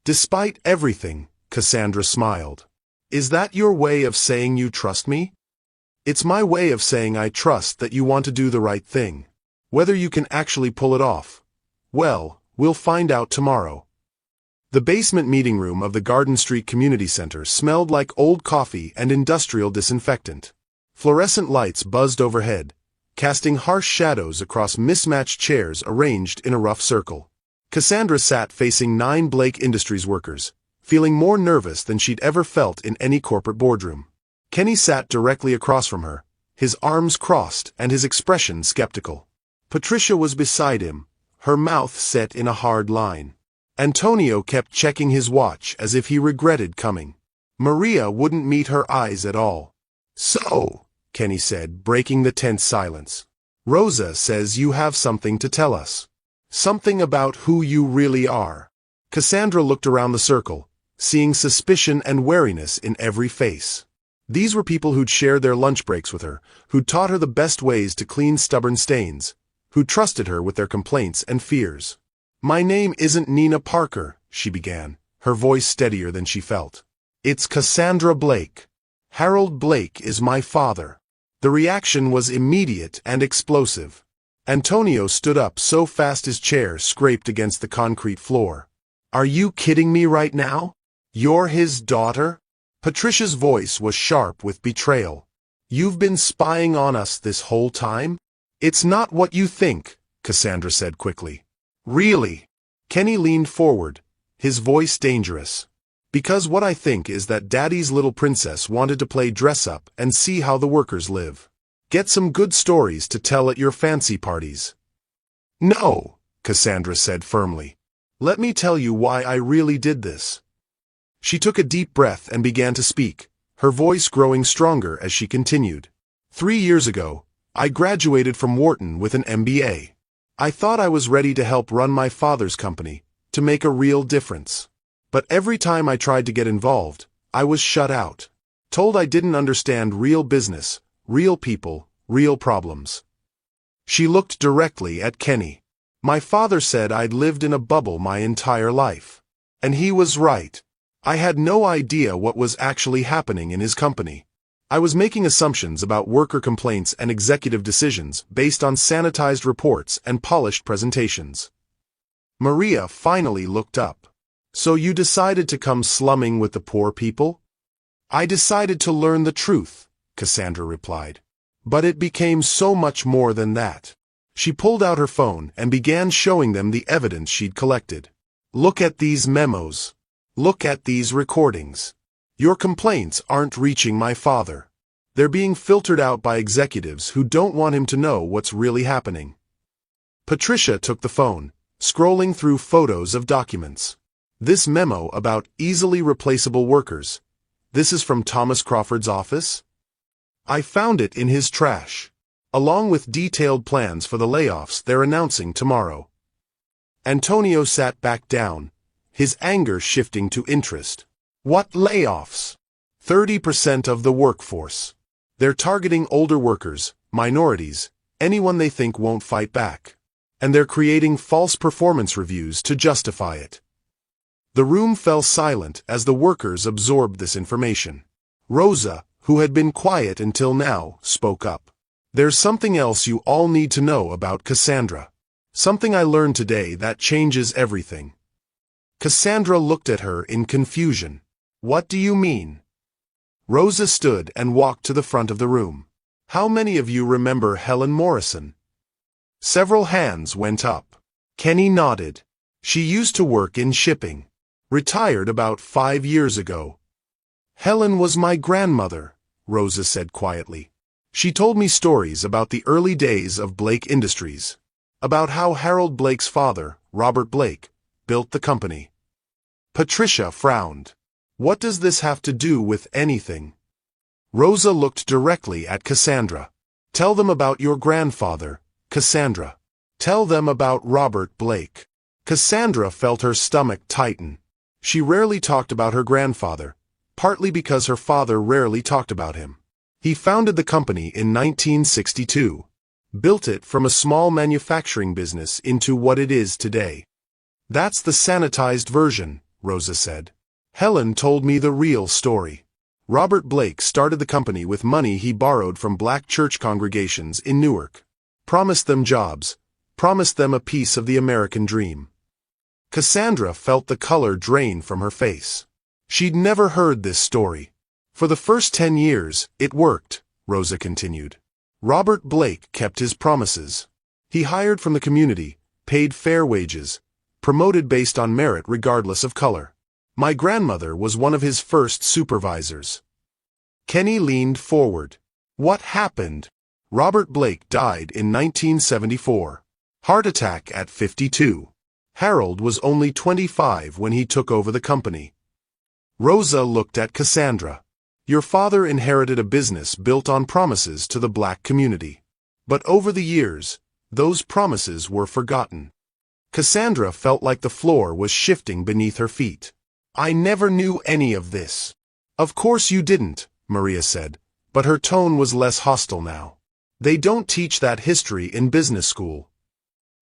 Despite everything, Cassandra smiled. Is that your way of saying you trust me? It's my way of saying I trust that you want to do the right thing. Whether you can actually pull it off, well, we'll find out tomorrow. The basement meeting room of the Garden Street Community Center smelled like old coffee and industrial disinfectant. Fluorescent lights buzzed overhead, casting harsh shadows across mismatched chairs arranged in a rough circle. Cassandra sat facing 9 Blake Industries workers, feeling more nervous than she'd ever felt in any corporate boardroom. Kenny sat directly across from her, his arms crossed and his expression skeptical. Patricia was beside him, her mouth set in a hard line. Antonio kept checking his watch as if he regretted coming. Maria wouldn't meet her eyes at all. So, Kenny said, breaking the tense silence. Rosa says you have something to tell us. Something about who you really are. Cassandra looked around the circle, seeing suspicion and wariness in every face. These were people who'd shared their lunch breaks with her, who'd taught her the best ways to clean stubborn stains, who trusted her with their complaints and fears. My name isn't Nenah Parker, she began, her voice steadier than she felt. It's Cassandra Blake. Harold Blake is my father. The reaction was immediate and explosive. Antonio stood up so fast his chair scraped against the concrete floor. Are you kidding me right now? You're his daughter? Patricia's voice was sharp with betrayal. You've been spying on us this whole time? It's not what you think, Cassandra said quickly. Really? Kenny leaned forward, his voice dangerous. Because what I think is that Daddy's little princess wanted to play dress-up and see how the workers live. Get some good stories to tell at your fancy parties. No, Cassandra said firmly. Let me tell you why I really did this. She took a deep breath and began to speak, her voice growing stronger as she continued. 3 years ago, I graduated from Wharton with an MBA. I thought I was ready to help run my father's company, to make a real difference. But every time I tried to get involved, I was shut out. Told I didn't understand real business, real people, real problems. She looked directly at Kenny. My father said I'd lived in a bubble my entire life. And he was right. I had no idea what was actually happening in his company. I was making assumptions about worker complaints and executive decisions based on sanitized reports and polished presentations. Maria finally looked up. So you decided to come slumming with the poor people? I decided to learn the truth, Cassandra replied. But it became so much more than that. She pulled out her phone and began showing them the evidence she'd collected. Look at these memos. Look at these recordings. Your complaints aren't reaching my father. They're being filtered out by executives who don't want him to know what's really happening. Patricia took the phone, scrolling through photos of documents. This memo about easily replaceable workers. This is from Thomas Crawford's office? I found it in his trash, along with detailed plans for the layoffs they're announcing tomorrow. Antonio sat back down, his anger shifting to interest. What layoffs? 30% of the workforce. They're targeting older workers, minorities, anyone they think won't fight back. And they're creating false performance reviews to justify it. The room fell silent as the workers absorbed this information. Rosa, who had been quiet until now, spoke up. There's something else you all need to know about Cassandra. Something I learned today that changes everything. Cassandra looked at her in confusion. What do you mean? Rosa stood and walked to the front of the room. How many of you remember Helen Morrison? Several hands went up. Kenny nodded. She used to work in shipping. Retired about 5 years ago. Helen was my grandmother, Rosa said quietly. She told me stories about the early days of Blake Industries. About how Harold Blake's father, Robert Blake, built the company. Patricia frowned. What does this have to do with anything? Rosa looked directly at Cassandra. Tell them about your grandfather, Cassandra. Tell them about Robert Blake. Cassandra felt her stomach tighten. She rarely talked about her grandfather, partly because her father rarely talked about him. He founded the company in 1962. Built it from a small manufacturing business into what it is today. That's the sanitized version, Rosa said. Helen told me the real story. Robert Blake started the company with money he borrowed from black church congregations in Newark. Promised them jobs. Promised them a piece of the American dream. Cassandra felt the color drain from her face. She'd never heard this story. For the first 10 years, it worked, Rosa continued. Robert Blake kept his promises. He hired from the community, paid fair wages, promoted based on merit regardless of color. My grandmother was one of his first supervisors. Kenny leaned forward. What happened? Robert Blake died in 1974. Heart attack at 52. Harold was only 25 when he took over the company. Rosa looked at Cassandra. Your father inherited a business built on promises to the black community. But over the years, those promises were forgotten. Cassandra felt like the floor was shifting beneath her feet. I never knew any of this. Of course you didn't, Maria said, but her tone was less hostile now. They don't teach that history in business school.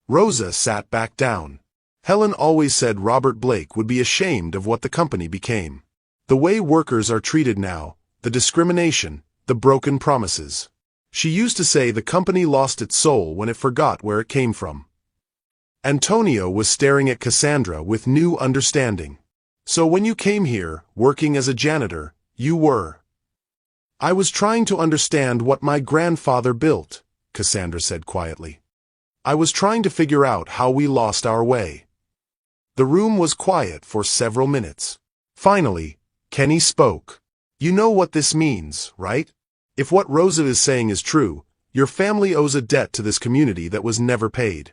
Rosa sat back down. Helen always said Robert Blake would be ashamed of what the company became. The way workers are treated now, the discrimination, the broken promises. She used to say the company lost its soul when it forgot where it came from. Antonio was staring at Cassandra with new understanding. So when you came here, working as a janitor, you were. I was trying to understand what my grandfather built, Cassandra said quietly. I was trying to figure out how we lost our way. The room was quiet for several minutes. Finally, Kenny spoke. You know what this means, right? If what Rosa is saying is true, your family owes a debt to this community that was never paid.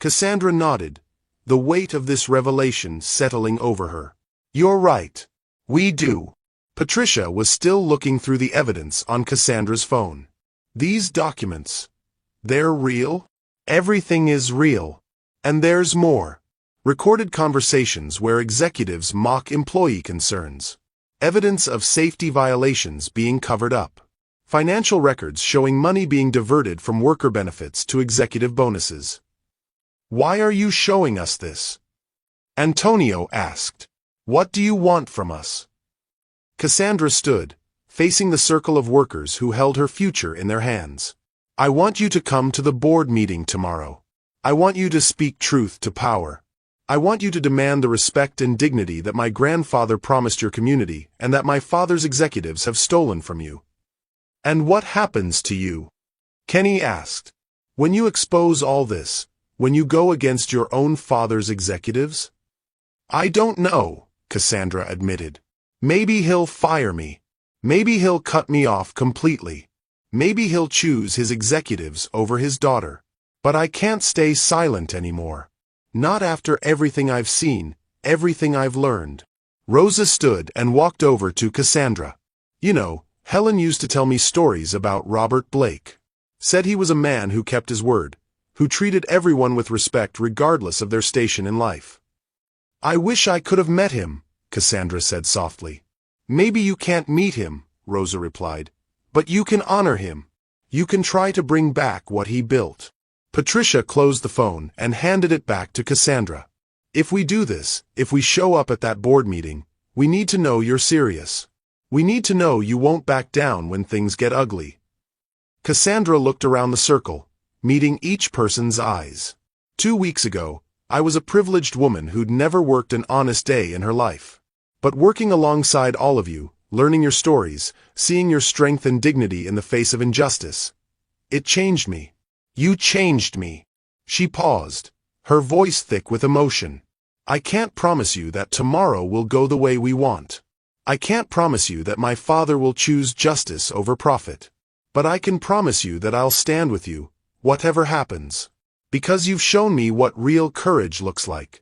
Cassandra nodded, the weight of this revelation settling over her. You're right. We do. Patricia was still looking through the evidence on Cassandra's phone. These documents, they're real? Everything is real. And there's more. Recorded conversations where executives mock employee concerns. Evidence of safety violations being covered up. Financial records showing money being diverted from worker benefits to executive bonuses. Why are you showing us this? Antonio asked. What do you want from us? Cassandra stood, facing the circle of workers who held her future in their hands. I want you to come to the board meeting tomorrow. I want you to speak truth to power. I want you to demand the respect and dignity that my grandfather promised your community and that my father's executives have stolen from you. And what happens to you? Kenny asked. When you expose all this, when you go against your own father's executives? I don't know, Cassandra admitted. Maybe he'll fire me. Maybe he'll cut me off completely. Maybe he'll choose his executives over his daughter. But I can't stay silent anymore. Not after everything I've seen, everything I've learned. Rosa stood and walked over to Cassandra. You know, Helen used to tell me stories about Robert Blake. Said he was a man who kept his word, who treated everyone with respect regardless of their station in life. I wish I could have met him, Cassandra said softly. Maybe you can't meet him, Rosa replied, but you can honor him. You can try to bring back what he built. Patricia closed the phone and handed it back to Cassandra. If we do this, if we show up at that board meeting, we need to know you're serious. We need to know you won't back down when things get ugly. Cassandra looked around the circle, meeting each person's eyes. 2 weeks ago, I was a privileged woman who'd never worked an honest day in her life. But working alongside all of you, learning your stories, seeing your strength and dignity in the face of injustice, it changed me. You changed me. She paused, her voice thick with emotion. I can't promise you that tomorrow will go the way we want. I can't promise you that my father will choose justice over profit. But I can promise you that I'll stand with you, whatever happens. Because you've shown me what real courage looks like.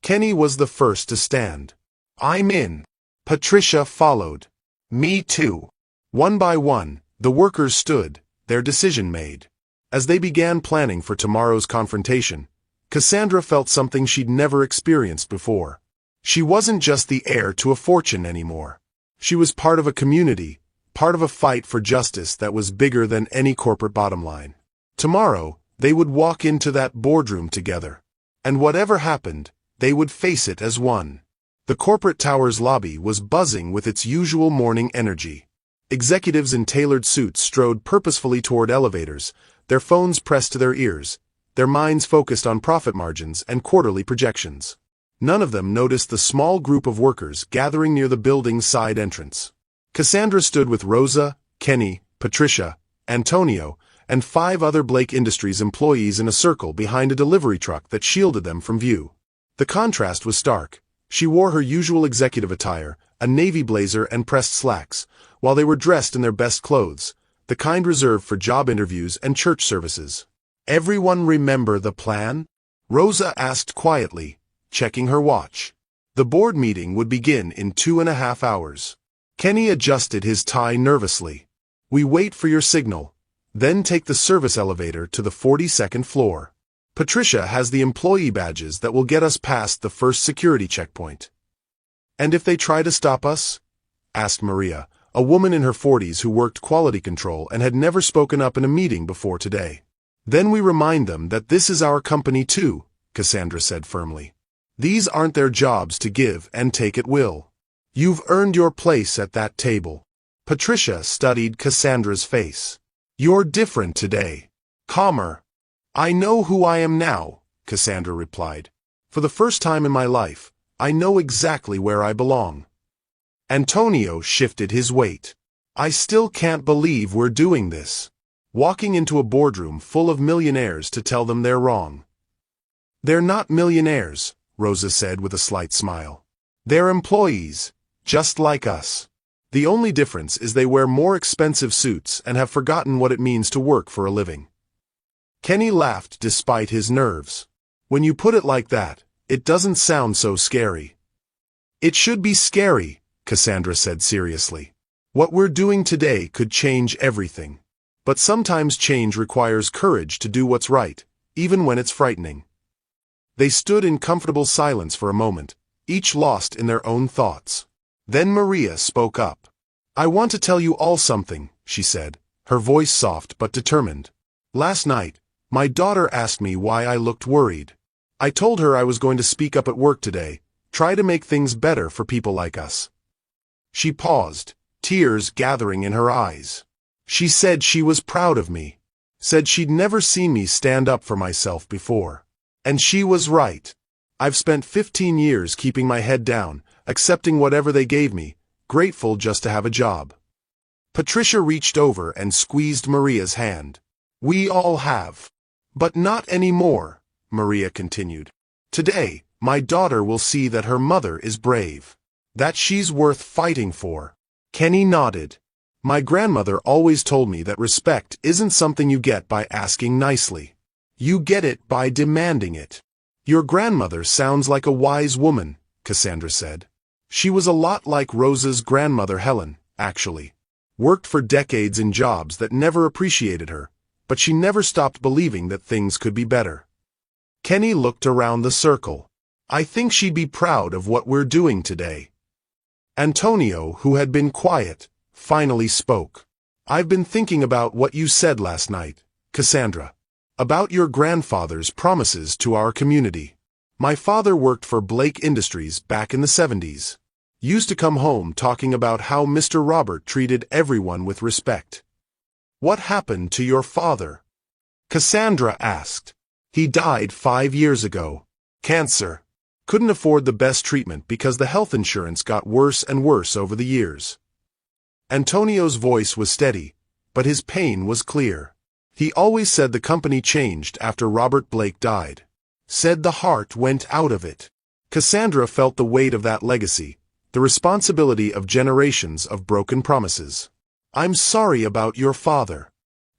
Kenny was the first to stand. I'm in. Patricia followed. Me too. One by one, the workers stood, their decision made. As they began planning for tomorrow's confrontation, Cassandra felt something she'd never experienced before. She wasn't just the heir to a fortune anymore. She was part of a community, part of a fight for justice that was bigger than any corporate bottom line. Tomorrow, they would walk into that boardroom together. And whatever happened, they would face it as one. The corporate tower's lobby was buzzing with its usual morning energy. Executives in tailored suits strode purposefully toward elevators, their phones pressed to their ears, their minds focused on profit margins and quarterly projections. None of them noticed the small group of workers gathering near the building's side entrance. Cassandra stood with Rosa, Kenny, Patricia, Antonio, and 5 other Blake Industries employees in a circle behind a delivery truck that shielded them from view. The contrast was stark. She wore her usual executive attire, a navy blazer and pressed slacks, while they were dressed in their best clothes, the kind reserved for job interviews and church services. Everyone remember the plan? Rosa asked quietly, checking her watch. The board meeting would begin in 2.5 hours. Kenny adjusted his tie nervously. We wait for your signal. Then take the service elevator to the 42nd floor. Patricia has the employee badges that will get us past the first security checkpoint. And if they try to stop us? Asked Maria, a woman in her 40s who worked quality control and had never spoken up in a meeting before today. Then we remind them that this is our company too, Cassandra said firmly. These aren't their jobs to give and take at will. You've earned your place at that table. Patricia studied Cassandra's face. You're different today. Calmer. I know who I am now, Cassandra replied. For the first time in my life, I know exactly where I belong. Antonio shifted his weight. I still can't believe we're doing this. Walking into a boardroom full of millionaires to tell them they're wrong. They're not millionaires, Rosa said with a slight smile. They're employees, just like us. The only difference is they wear more expensive suits and have forgotten what it means to work for a living. Kenny laughed despite his nerves. When you put it like that, it doesn't sound so scary. It should be scary, Cassandra said seriously. What we're doing today could change everything. But sometimes change requires courage to do what's right, even when it's frightening. They stood in comfortable silence for a moment, each lost in their own thoughts. Then Maria spoke up. "I want to tell you all something," she said, her voice soft but determined. "Last night, my daughter asked me why I looked worried. I told her I was going to speak up at work today, try to make things better for people like us." She paused, tears gathering in her eyes. She said she was proud of me. Said she'd never seen me stand up for myself before. And she was right. I've spent 15 years keeping my head down, accepting whatever they gave me, grateful just to have a job. Patricia reached over and squeezed Maria's hand. "We all have. But not anymore," Maria continued. "Today, my daughter will see that her mother is brave. That she's worth fighting for." Kenny nodded. "My grandmother always told me that respect isn't something you get by asking nicely. You get it by demanding it." "Your grandmother sounds like a wise woman," Cassandra said. "She was a lot like Rosa's grandmother Helen, actually. Worked for decades in jobs that never appreciated her, but she never stopped believing that things could be better." Kenny looked around the circle. "I think she'd be proud of what we're doing today." Antonio, who had been quiet, finally spoke. "I've been thinking about what you said last night, Cassandra. About your grandfather's promises to our community. My father worked for Blake Industries back in the 70s. Used to come home talking about how Mr. Robert treated everyone with respect." "What happened to your father?" Cassandra asked. "He died 5 years ago. Cancer. Couldn't afford the best treatment because the health insurance got worse and worse over the years." Antonio's voice was steady, but his pain was clear. He always said the company changed after Robert Blake died. Said the heart went out of it. Cassandra felt the weight of that legacy, the responsibility of generations of broken promises. "I'm sorry about your father.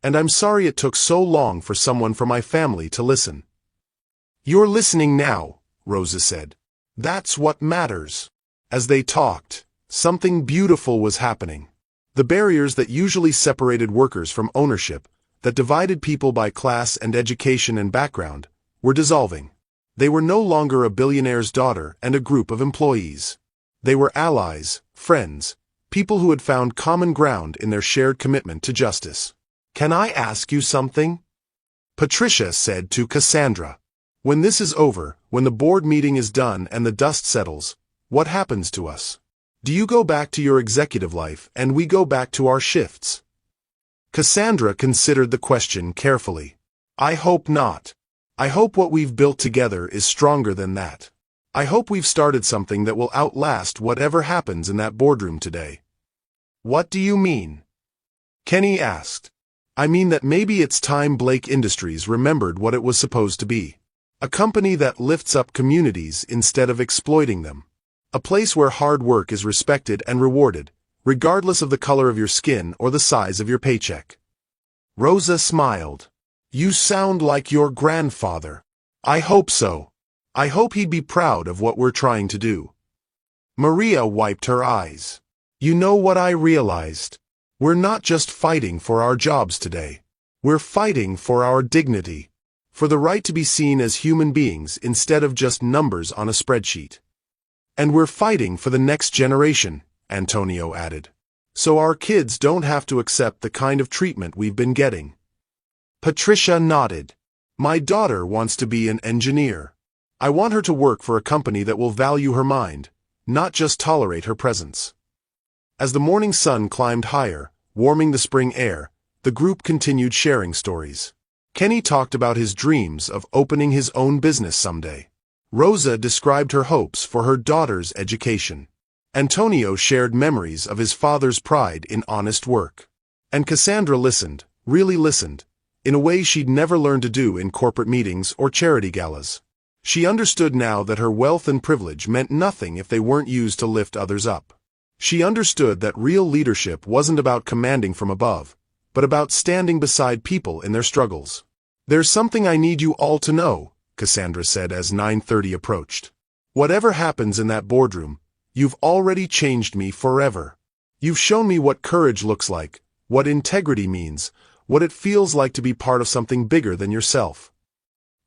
And I'm sorry it took so long for someone from my family to listen." "You're listening now," Rosa said. "That's what matters." As they talked, something beautiful was happening. The barriers that usually separated workers from ownership, that divided people by class and education and background, were dissolving. They were no longer a billionaire's daughter and a group of employees. They were allies, friends, people who had found common ground in their shared commitment to justice. "Can I ask you something?" Patricia said to Cassandra. "When this is over, when the board meeting is done and the dust settles, what happens to us? Do you go back to your executive life and we go back to our shifts?" Cassandra considered the question carefully. "I hope not. I hope what we've built together is stronger than that. I hope we've started something that will outlast whatever happens in that boardroom today." "What do you mean?" Kenny asked. "I mean that maybe it's time Blake Industries remembered what it was supposed to be. A company that lifts up communities instead of exploiting them. A place where hard work is respected and rewarded, regardless of the color of your skin or the size of your paycheck." Rosa smiled. "You sound like your grandfather." "I hope so. I hope he'd be proud of what we're trying to do." Maria wiped her eyes. "You know what I realized? We're not just fighting for our jobs today. We're fighting for our dignity. For the right to be seen as human beings instead of just numbers on a spreadsheet. And we're fighting for the next generation," Antonio added. "So our kids don't have to accept the kind of treatment we've been getting." Patricia nodded. "My daughter wants to be an engineer. I want her to work for a company that will value her mind, not just tolerate her presence." As the morning sun climbed higher, warming the spring air, the group continued sharing stories. Kenny talked about his dreams of opening his own business someday. Rosa described her hopes for her daughter's education. Antonio shared memories of his father's pride in honest work. And Cassandra listened, really listened, in a way she'd never learned to do in corporate meetings or charity galas. She understood now that her wealth and privilege meant nothing if they weren't used to lift others up. She understood that real leadership wasn't about commanding from above, but about standing beside people in their struggles. "There's something I need you all to know," Cassandra said as 9:30 approached. "Whatever happens in that boardroom, you've already changed me forever. You've shown me what courage looks like, what integrity means, what it feels like to be part of something bigger than yourself."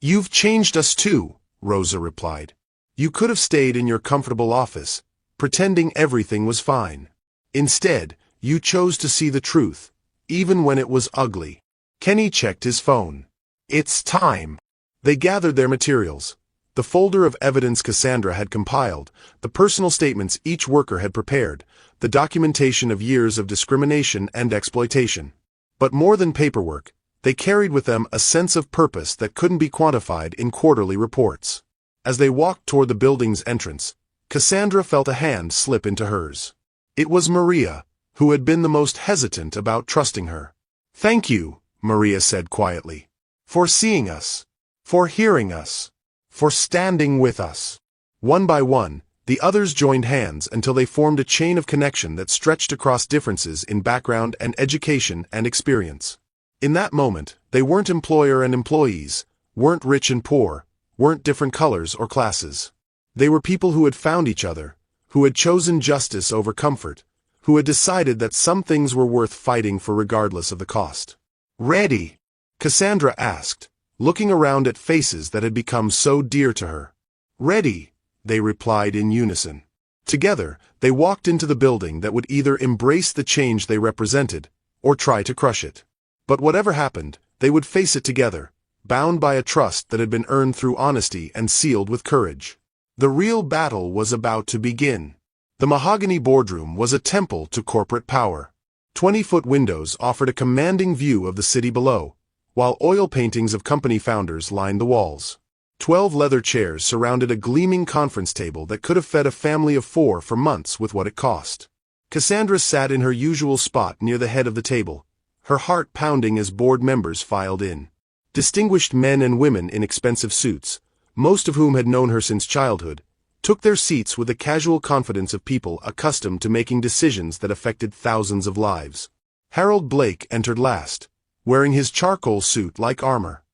"You've changed us too," Rosa replied. "You could have stayed in your comfortable office, pretending everything was fine. Instead, you chose to see the truth, even when it was ugly. Kenny checked his phone. It's time. They gathered their materials. The folder of evidence Cassandra had compiled, the personal statements each worker had prepared, the documentation of years of discrimination and exploitation. But more than paperwork, they carried with them a sense of purpose that couldn't be quantified in quarterly reports. As they walked toward the building's entrance, Cassandra felt a hand slip into hers. It was Maria, who had been the most hesitant about trusting her. "Thank you," Maria said quietly, "for seeing us, for hearing us, for standing with us." One by one, the others joined hands until they formed a chain of connection that stretched across differences in background and education and experience. In that moment, they weren't employer and employees, weren't rich and poor, weren't different colors or classes. They were people who had found each other, who had chosen justice over comfort, who had decided that some things were worth fighting for regardless of the cost. "Ready?" Cassandra asked, looking around at faces that had become so dear to her. "Ready," they replied in unison. Together, they walked into the building that would either embrace the change they represented, or try to crush it. But whatever happened, they would face it together, bound by a trust that had been earned through honesty and sealed with courage. The real battle was about to begin. The mahogany boardroom was a temple to corporate power. 20-foot windows offered a commanding view of the city below, while oil paintings of company founders lined the walls. 12 leather chairs surrounded a gleaming conference table that could have fed a family of 4 for months with what it cost. Cassandra sat in her usual spot near the head of the table, her heart pounding as board members filed in. Distinguished men and women in expensive suits, most of whom had known her since childhood, took their seats with the casual confidence of people accustomed to making decisions that affected thousands of lives. Harold Blake entered last, wearing his charcoal suit like armor.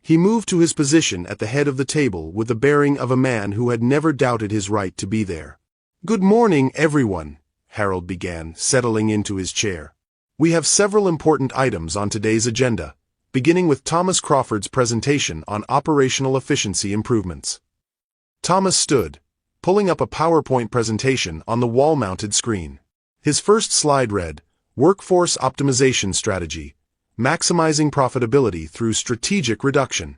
He moved to his position at the head of the table with the bearing of a man who had never doubted his right to be there. "Good morning, everyone," Harold began, settling into his chair. "We have several important items on today's agenda, beginning with Thomas Crawford's presentation on operational efficiency improvements." Thomas stood, pulling up a PowerPoint presentation on the wall-mounted screen. His first slide read, "Workforce Optimization Strategy, Maximizing Profitability Through Strategic Reduction."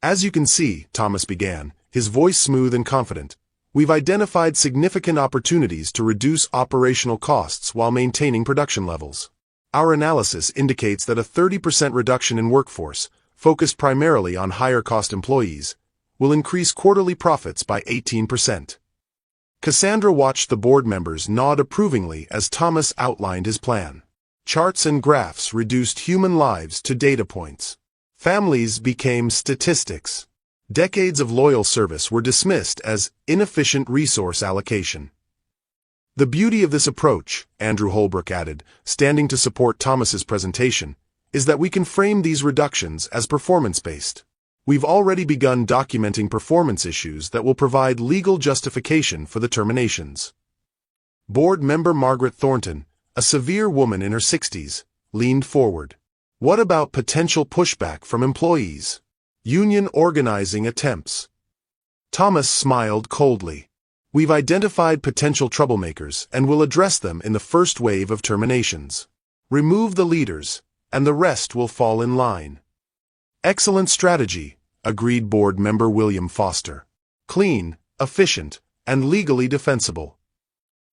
"As you can see," Thomas began, his voice smooth and confident, "we've identified significant opportunities to reduce operational costs while maintaining production levels. Our analysis indicates that a 30% reduction in workforce, focused primarily on higher-cost employees, will increase quarterly profits by 18%. Cassandra watched the board members nod approvingly as Thomas outlined his plan. Charts and graphs reduced human lives to data points. Families became statistics. Decades of loyal service were dismissed as inefficient resource allocation. "The beauty of this approach," Andrew Holbrook added, standing to support Thomas's presentation, "is that we can frame these reductions as performance-based. We've already begun documenting performance issues that will provide legal justification for the terminations." Board member Margaret Thornton, a severe woman in her 60s, leaned forward. "What about potential pushback from employees? Union organizing attempts?" Thomas smiled coldly. "We've identified potential troublemakers and will address them in the first wave of terminations. Remove the leaders, and the rest will fall in line." "Excellent strategy," agreed board member William Foster. "Clean, efficient, and legally defensible."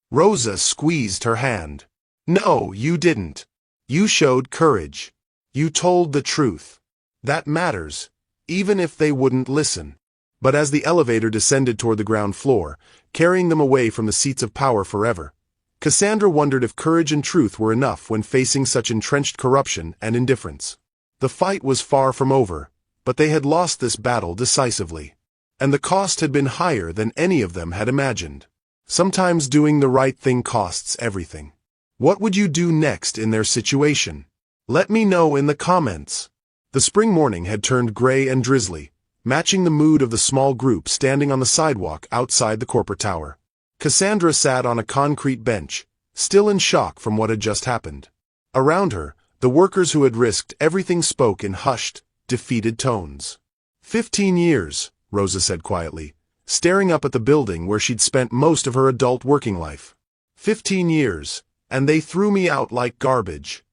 Rosa squeezed her hand. "No, you didn't. You showed courage. You told the truth. That matters, even if they wouldn't listen." But as the elevator descended toward the ground floor, carrying them away from the seats of power forever, Cassandra wondered if courage and truth were enough when facing such entrenched corruption and indifference. The fight was far from over, but they had lost this battle decisively. And the cost had been higher than any of them had imagined. Sometimes doing the right thing costs everything. What would you do next in their situation? Let me know in the comments. The spring morning had turned gray and drizzly, matching the mood of the small group standing on the sidewalk outside the corporate tower. Cassandra sat on a concrete bench, still in shock from what had just happened. Around her, the workers who had risked everything spoke in hushed, defeated tones. 15 years, Rosa said quietly. staring up at the building where she'd spent most of her adult working life. 15 years, and they threw me out like garbage.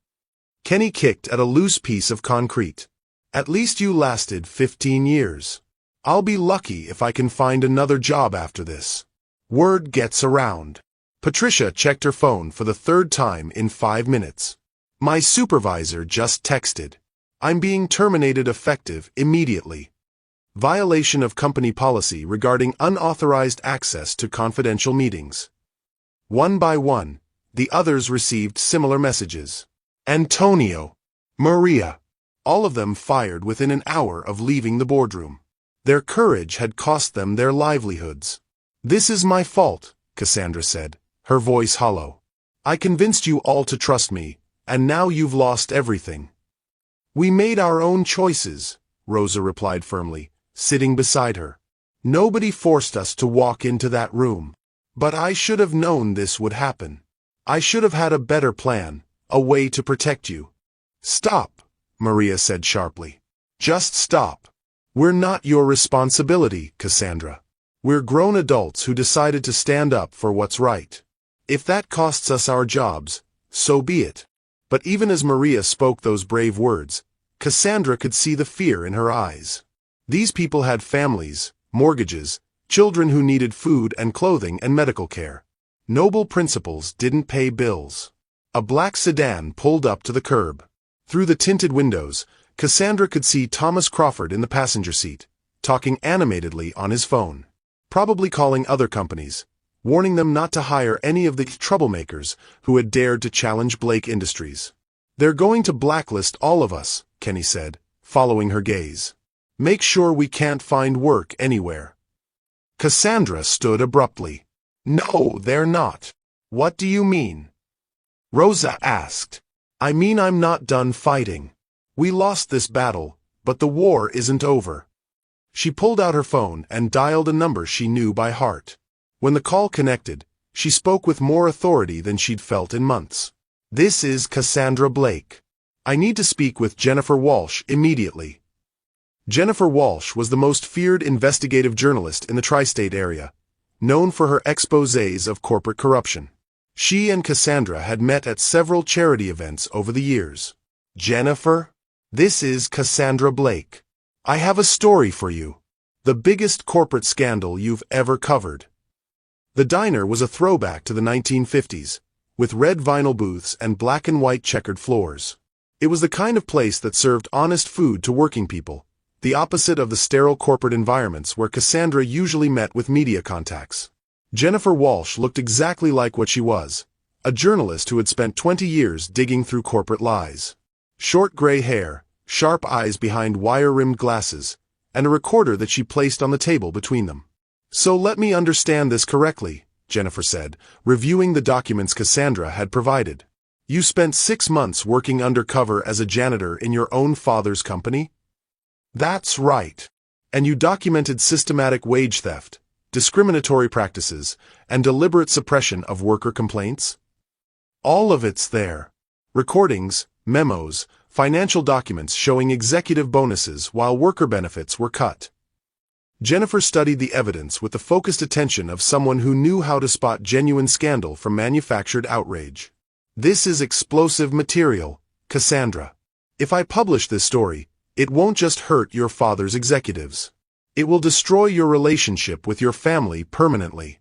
Kenny kicked at a loose piece of concrete. At least you lasted 15 years. I'll be lucky if I can find another job after this. Word gets around. Patricia checked her phone for the third time in 5 minutes. My supervisor just texted. I'm being terminated effective immediately. Violation of company policy regarding unauthorized access to confidential meetings. One by one, the others received similar messages. Antonio, Maria, all of them fired within an hour of leaving the boardroom. Their courage had cost them their livelihoods. This is my fault, Cassandra said, her voice hollow. I convinced you all to trust me, and now you've lost everything. We made our own choices, Rosa replied firmly, sitting beside her. Nobody forced us to walk into that room. But I should have known this would happen. I should have had a better plan, a way to protect you. Stop, Maria said sharply. Just stop. We're not your responsibility, Cassandra. We're grown adults who decided to stand up for what's right. If that costs us our jobs, so be it. But even as Maria spoke those brave words, Cassandra could see the fear in her eyes. These people had families, mortgages, children who needed food and clothing and medical care. Noble principles didn't pay bills. A black sedan pulled up to the curb. Through the tinted windows, Cassandra could see Thomas Crawford in the passenger seat, talking animatedly on his phone. Probably calling other companies, warning them not to hire any of the troublemakers who had dared to challenge Blake Industries. They're going to blacklist all of us, Kenny said, following her gaze. Make sure we can't find work anywhere. Cassandra stood abruptly. No, they're not. What do you mean? Rosa asked. I mean I'm not done fighting. We lost this battle, but the war isn't over. She pulled out her phone and dialed a number she knew by heart. When the call connected, she spoke with more authority than she'd felt in months. This is Cassandra Blake. I need to speak with Jennifer Walsh immediately. Jennifer Walsh was the most feared investigative journalist in the tri-state area, known for her exposés of corporate corruption. She and Cassandra had met at several charity events over the years. Jennifer? This is Cassandra Blake. I have a story for you. The biggest corporate scandal you've ever covered. The diner was a throwback to the 1950s, with red vinyl booths and black and white checkered floors. It was the kind of place that served honest food to working people, the opposite of the sterile corporate environments where Cassandra usually met with media contacts. Jennifer Walsh looked exactly like what she was, a journalist who had spent 20 years digging through corporate lies. Short gray hair, sharp eyes behind wire-rimmed glasses, and a recorder that she placed on the table between them. So let me understand this correctly, Jennifer said, reviewing the documents Cassandra had provided. You spent 6 months working undercover as a janitor in your own father's company? That's right. And you documented systematic wage theft, discriminatory practices, and deliberate suppression of worker complaints? All of it's there. Recordings, memos, financial documents showing executive bonuses while worker benefits were cut. Jennifer studied the evidence with the focused attention of someone who knew how to spot genuine scandal from manufactured outrage. This is explosive material, Cassandra. If I publish this story, it won't just hurt your father's executives. It will destroy your relationship with your family permanently.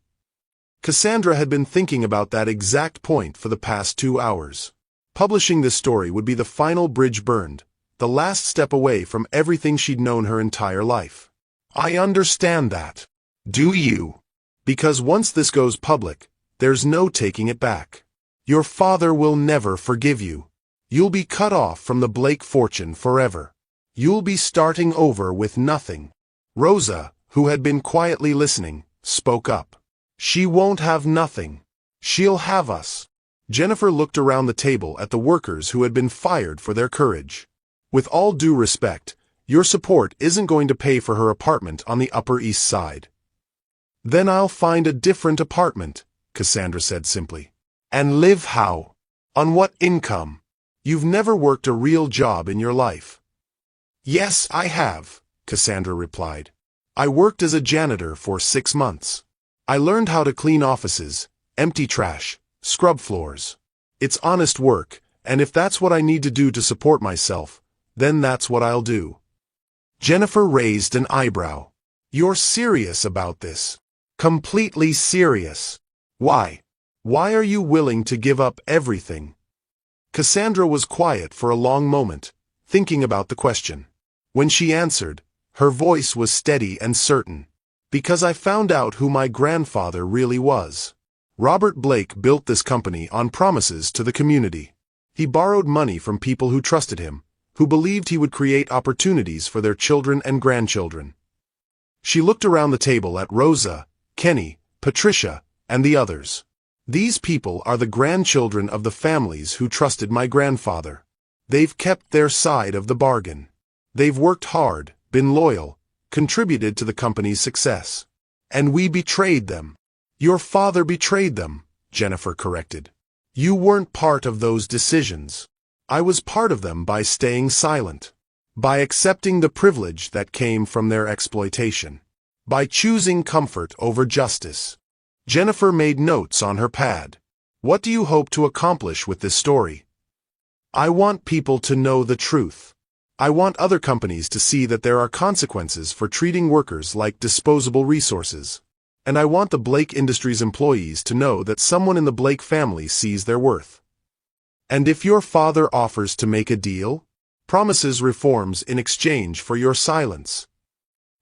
Cassandra had been thinking about that exact point for the past 2 hours. Publishing this story would be the final bridge burned, the last step away from everything she'd known her entire life. I understand that. Do you? Because once this goes public, there's no taking it back. Your father will never forgive you. You'll be cut off from the Blake fortune forever. You'll be starting over with nothing. Rosa, who had been quietly listening, spoke up. She won't have nothing. She'll have us. Jennifer looked around the table at the workers who had been fired for their courage. With all due respect, your support isn't going to pay for her apartment on the Upper East Side. Then I'll find a different apartment, Cassandra said simply. And live how? On what income? You've never worked a real job in your life. Yes, I have, Cassandra replied. I worked as a janitor for 6 months. I learned how to clean offices, empty trash, scrub floors. It's honest work, and if that's what I need to do to support myself, then that's what I'll do." Jennifer raised an eyebrow. "You're serious about this?" "Completely serious." "Why? Why are you willing to give up everything?" Cassandra was quiet for a long moment, thinking about the question. When she answered, her voice was steady and certain. "Because I found out who my grandfather really was. Robert Blake built this company on promises to the community. He borrowed money from people who trusted him, who believed he would create opportunities for their children and grandchildren." She looked around the table at Rosa, Kenny, Patricia, and the others. "These people are the grandchildren of the families who trusted my grandfather. They've kept their side of the bargain. They've worked hard, been loyal, contributed to the company's success. And we betrayed them." "Your father betrayed them," Jennifer corrected. "You weren't part of those decisions. I was part of them by staying silent, by accepting the privilege that came from their exploitation, by choosing comfort over justice." Jennifer made notes on her pad. "What do you hope to accomplish with this story?" "I want people to know the truth. I want other companies to see that there are consequences for treating workers like disposable resources. And I want the Blake Industries employees to know that someone in the Blake family sees their worth. And if your father offers to make a deal, promises reforms in exchange for your silence."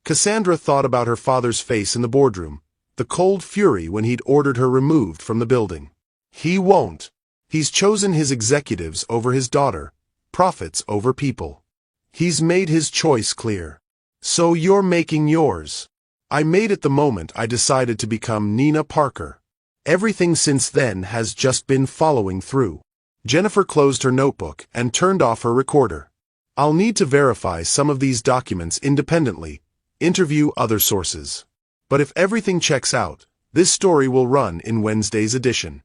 Cassandra thought about her father's face in the boardroom, the cold fury when he'd ordered her removed from the building. "He won't. He's chosen his executives over his daughter, profits over people. He's made his choice clear. So you're making yours." "I made it the moment I decided to become Nenah Parker. Everything since then has just been following through." Jennifer closed her notebook and turned off her recorder. "I'll need to verify some of these documents independently, interview other sources. But if everything checks out, this story will run in Wednesday's edition."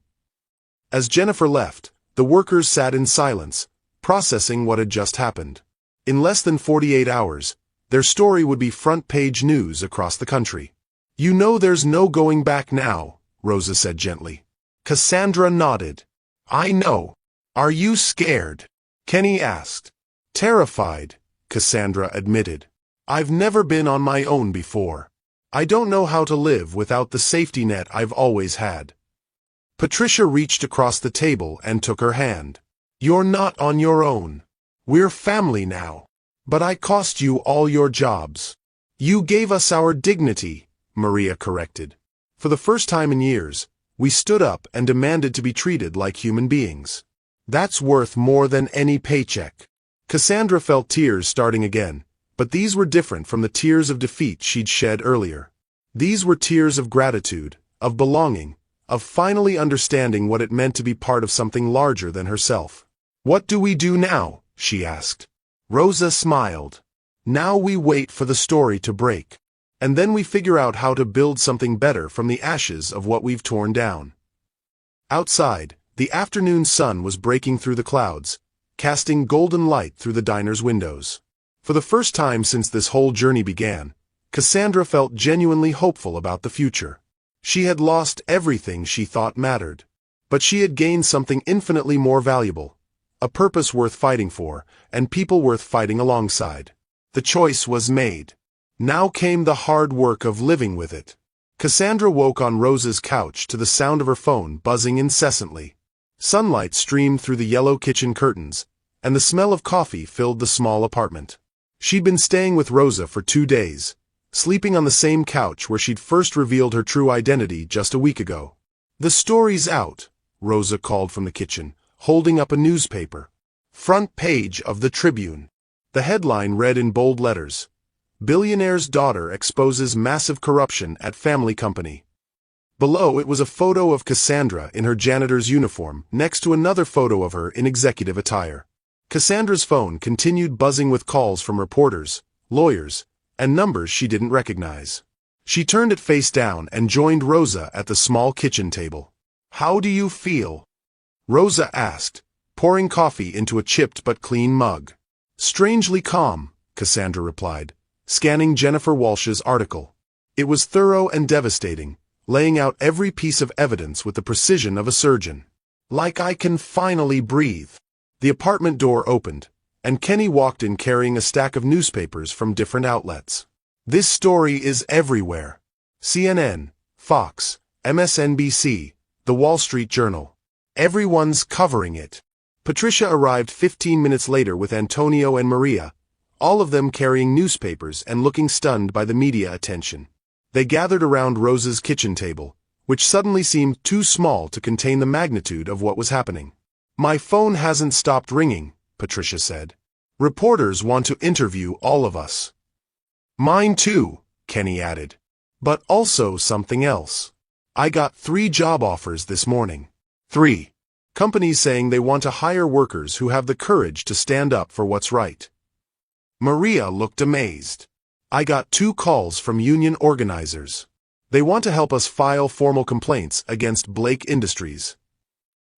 As Jennifer left, the workers sat in silence, processing what had just happened. In less than 48 hours, their story would be front-page news across the country. "You know there's no going back now," Rosa said gently. Cassandra nodded. "I know. Are you scared?" Kenny asked. "Terrified," Cassandra admitted. "I've never been on my own before. I don't know how to live without the safety net I've always had." Patricia reached across the table and took her hand. "You're not on your own. We're family now. But I cost you all your jobs." "You gave us our dignity," Maria corrected. "For the first time in years, we stood up and demanded to be treated like human beings. That's worth more than any paycheck." Cassandra felt tears starting again, but these were different from the tears of defeat she'd shed earlier. These were tears of gratitude, of belonging, of finally understanding what it meant to be part of something larger than herself. "What do we do now?" she asked. Rosa smiled. "Now we wait for the story to break. And then we figure out how to build something better from the ashes of what we've torn down." Outside, the afternoon sun was breaking through the clouds, casting golden light through the diner's windows. For the first time since this whole journey began, Cassandra felt genuinely hopeful about the future. She had lost everything she thought mattered. But she had gained something infinitely more valuable, a purpose worth fighting for, and people worth fighting alongside. The choice was made. Now came the hard work of living with it. Cassandra woke on Rosa's couch to the sound of her phone buzzing incessantly. Sunlight streamed through the yellow kitchen curtains, and the smell of coffee filled the small apartment. She'd been staying with Rosa for 2 days, sleeping on the same couch where she'd first revealed her true identity just a week ago. "The story's out," Rosa called from the kitchen, holding up a newspaper. Front page of the Tribune. The headline read in bold letters, "Billionaire's daughter exposes massive corruption at family company." Below it was a photo of Cassandra in her janitor's uniform next to another photo of her in executive attire. Cassandra's phone continued buzzing with calls from reporters, lawyers, and numbers she didn't recognize. She turned it face down and joined Rosa at the small kitchen table. "How do you feel?" Rosa asked, pouring coffee into a chipped but clean mug. "Strangely calm," Cassandra replied. scanning Jennifer Walsh's article. It was thorough and devastating, laying out every piece of evidence with the precision of a surgeon. Like I can finally breathe. The apartment door opened, and Kenny walked in carrying a stack of newspapers from different outlets. This story is everywhere. CNN, Fox, MSNBC, The Wall Street Journal. Everyone's covering it. Patricia arrived 15 minutes later with Antonio and Maria, all of them carrying newspapers and looking stunned by the media attention. They gathered around Rosa's kitchen table, which suddenly seemed too small to contain the magnitude of what was happening. My phone hasn't stopped ringing, Patricia said. Reporters want to interview all of us. Mine too, Kenny added. But also something else. I got 3 job offers this morning. 3. Companies saying they want to hire workers who have the courage to stand up for what's right. Maria looked amazed. I got 2 calls from union organizers. They want to help us file formal complaints against Blake Industries.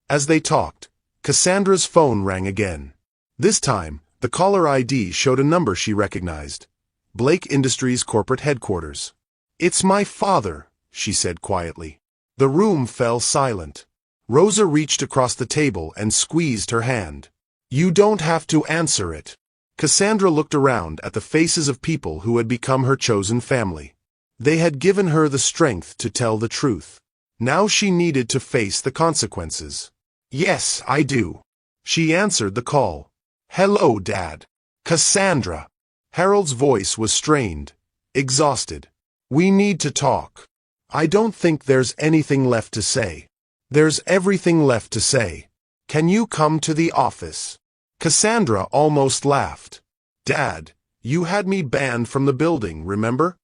As they talked, Cassandra's phone rang again. This time, the caller ID showed a number she recognized. Blake Industries corporate headquarters. It's my father, she said quietly. The room fell silent. Rosa reached across the table and squeezed her hand. You don't have to answer it. Cassandra looked around at the faces of people who had become her chosen family. They had given her the strength to tell the truth. Now she needed to face the consequences. Yes, I do. She answered the call. Hello, Dad. Cassandra. Harold's voice was strained, exhausted. We need to talk. I don't think there's anything left to say. There's everything left to say. Can you come to the office? Cassandra almost laughed. Dad, you had me banned from the building, remember?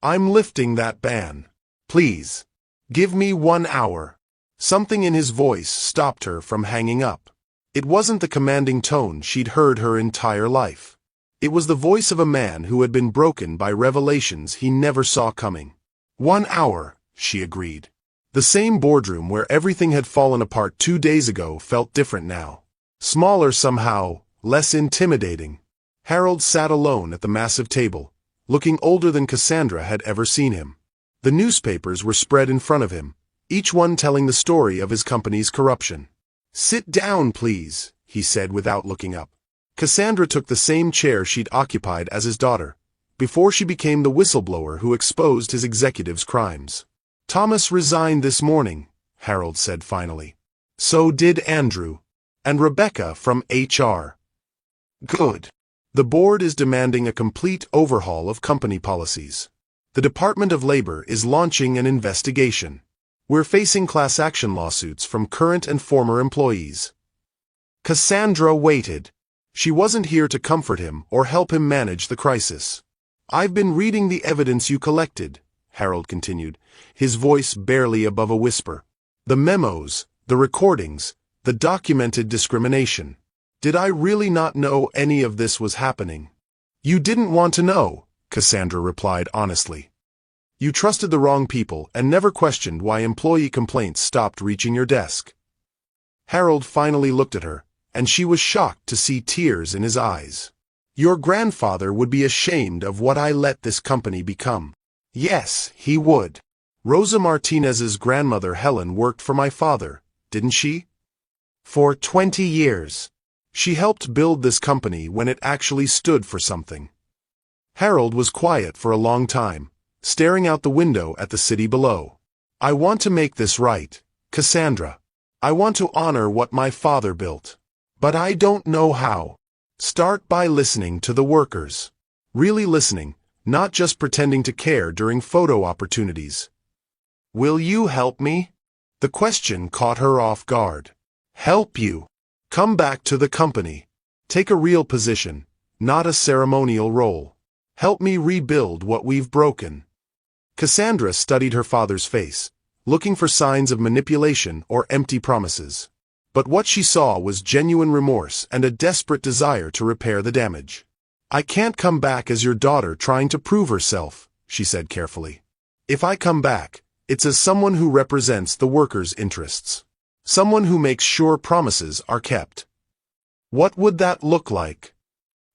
I'm lifting that ban. Please. Give me 1 hour. Something in his voice stopped her from hanging up. It wasn't the commanding tone she'd heard her entire life. It was the voice of a man who had been broken by revelations he never saw coming. 1 hour, she agreed. The same boardroom where everything had fallen apart 2 days ago felt different now. Smaller somehow, less intimidating. Harold sat alone at the massive table, looking older than Cassandra had ever seen him. The newspapers were spread in front of him, each one telling the story of his company's corruption. Sit down, please, he said without looking up. Cassandra took the same chair she'd occupied as his daughter, before she became the whistleblower who exposed his executive's crimes. Thomas resigned this morning, Harold said finally. So did Andrew. And Rebecca from HR. Good. The board is demanding a complete overhaul of company policies. The Department of Labor is launching an investigation. We're facing class action lawsuits from current and former employees. Cassandra waited. She wasn't here to comfort him or help him manage the crisis. I've been reading the evidence you collected, Harold continued, his voice barely above a whisper. The memos, the recordings, the documented discrimination. Did I really not know any of this was happening? You didn't want to know, Cassandra replied honestly. You trusted the wrong people and never questioned why employee complaints stopped reaching your desk. Harold finally looked at her, and she was shocked to see tears in his eyes. Your grandfather would be ashamed of what I let this company become. Yes, he would. Rosa Martinez's grandmother Helen worked for my father, didn't she? For 20 years. She helped build this company when it actually stood for something. Harold was quiet for a long time, staring out the window at the city below. I want to make this right, Cassandra. I want to honor what my father built. But I don't know how. Start by listening to the workers. Really listening, not just pretending to care during photo opportunities. Will you help me? The question caught her off guard. Help you? Come back to the company. Take a real position, not a ceremonial role. Help me rebuild what we've broken. Cassandra studied her father's face, looking for signs of manipulation or empty promises. But what she saw was genuine remorse and a desperate desire to repair the damage. I can't come back as your daughter trying to prove herself, she said carefully. If I come back, it's as someone who represents the workers' interests. Someone who makes sure promises are kept. What would that look like?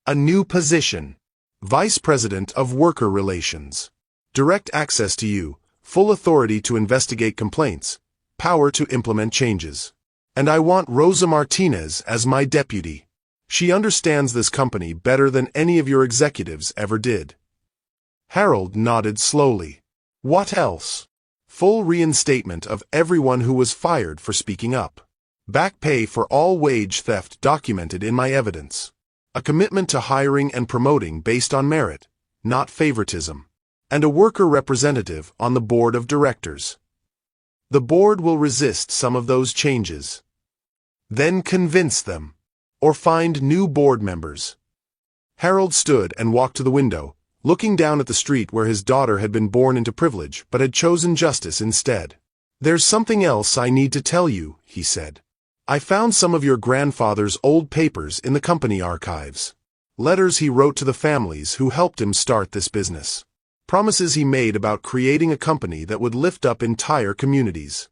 A new position. Vice President of Worker Relations. Direct access to you, full authority to investigate complaints, power to implement changes. And I want Rosa Martinez as my deputy. She understands this company better than any of your executives ever did. Harold nodded slowly. What else? Full reinstatement of everyone who was fired for speaking up. Back pay for all wage theft documented in my evidence. A commitment to hiring and promoting based on merit, not favoritism. And a worker representative on the board of directors. The board will resist some of those changes. Then convince them. Or find new board members. Harold stood and walked to the window, looking down at the street where his daughter had been born into privilege but had chosen justice instead. There's something else I need to tell you, he said. I found some of your grandfather's old papers in the company archives. Letters he wrote to the families who helped him start this business. Promises he made about creating a company that would lift up entire communities.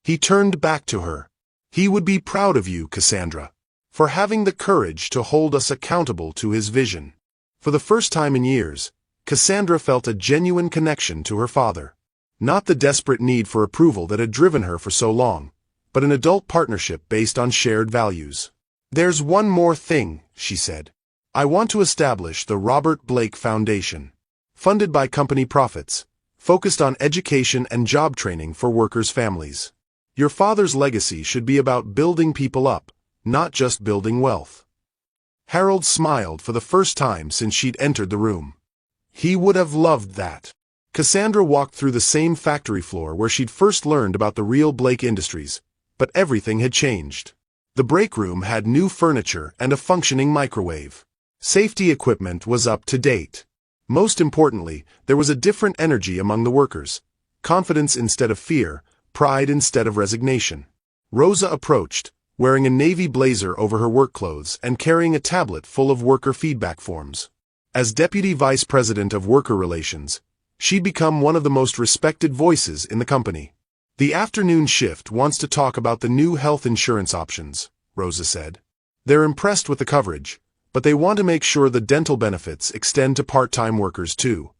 He turned back to her. He would be proud of you, Cassandra, for having the courage to hold us accountable to his vision. For the first time in years, Cassandra felt a genuine connection to her father. Not the desperate need for approval that had driven her for so long, but an adult partnership based on shared values. There's one more thing, she said. I want to establish the Robert Blake Foundation. Funded by company profits, focused on education and job training for workers' families. Your father's legacy should be about building people up, not just building wealth. Harold smiled for the first time since she'd entered the room. He would have loved that. Cassandra walked through the same factory floor where she'd first learned about the real Blake Industries, but everything had changed. The break room had new furniture and a functioning microwave. Safety equipment was up to date. Most importantly, there was a different energy among the workers. Confidence instead of fear, pride instead of resignation. Rosa approached, wearing a navy blazer over her work clothes and carrying a tablet full of worker feedback forms. As Deputy Vice President of Worker Relations, she'd become one of the most respected voices in the company. The afternoon shift wants to talk about the new health insurance options, Rosa said. They're impressed with the coverage, but they want to make sure the dental benefits extend to part-time workers too.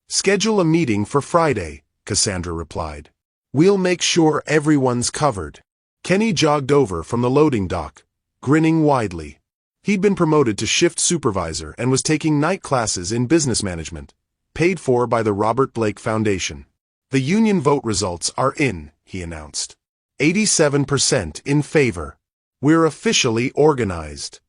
Schedule a meeting for Friday, Cassandra replied. We'll make sure everyone's covered. Kenny jogged over from the loading dock, grinning widely. He'd been promoted to shift supervisor and was taking night classes in business management, paid for by the Robert Blake Foundation. The union vote results are in, he announced. 87% in favor. We're officially organized.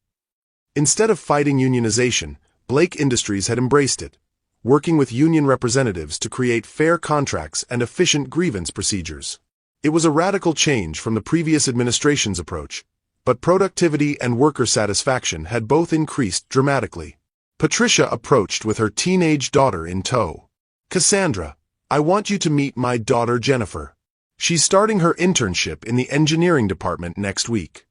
Instead of fighting unionization, Blake Industries had embraced it, working with union representatives to create fair contracts and efficient grievance procedures. It was a radical change from the previous administration's approach, but productivity and worker satisfaction had both increased dramatically. Patricia approached with her teenage daughter in tow. Cassandra, I want you to meet my daughter Jennifer. She's starting her internship in the engineering department next week.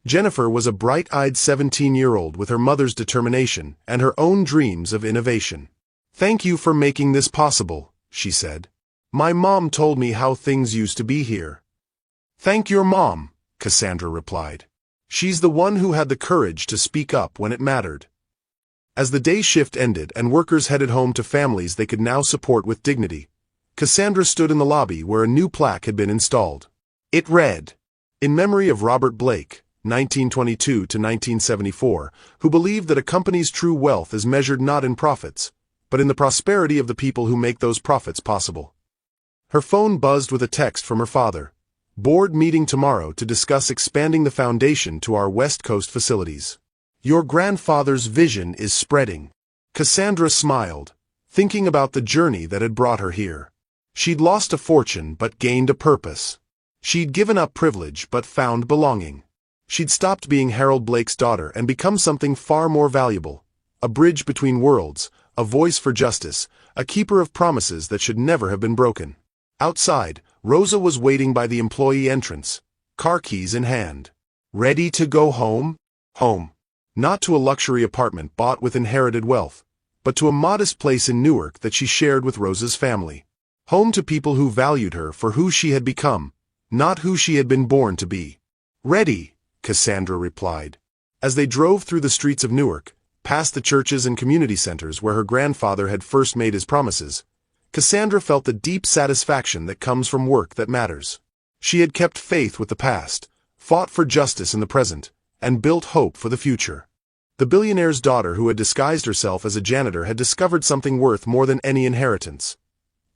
Jennifer was a bright-eyed 17-year-old with her mother's determination and her own dreams of innovation. Thank you for making this possible, she said. My mom told me how things used to be here. Thank your mom, Cassandra replied. She's the one who had the courage to speak up when it mattered. As the day shift ended and workers headed home to families they could now support with dignity, Cassandra stood in the lobby where a new plaque had been installed. It read, "In memory of Robert Blake, 1922 to 1974, who believed that a company's true wealth is measured not in profits, but in the prosperity of the people who make those profits possible." Her phone buzzed with a text from her father. Board meeting tomorrow to discuss expanding the foundation to our West Coast facilities. Your grandfather's vision is spreading. Cassandra smiled, thinking about the journey that had brought her here. She'd lost a fortune but gained a purpose. She'd given up privilege but found belonging. She'd stopped being Harold Blake's daughter and become something far more valuable. A bridge between worlds, a voice for justice, a keeper of promises that should never have been broken. Outside, Rosa was waiting by the employee entrance, car keys in hand. Ready to go home? Home. Not to a luxury apartment bought with inherited wealth, but to a modest place in Newark that she shared with Rosa's family. Home to people who valued her for who she had become, not who she had been born to be. Ready, Cassandra replied. As they drove through the streets of Newark, past the churches and community centers where her grandfather had first made his promises, Cassandra felt the deep satisfaction that comes from work that matters. She had kept faith with the past, fought for justice in the present, and built hope for the future. The billionaire's daughter who had disguised herself as a janitor had discovered something worth more than any inheritance.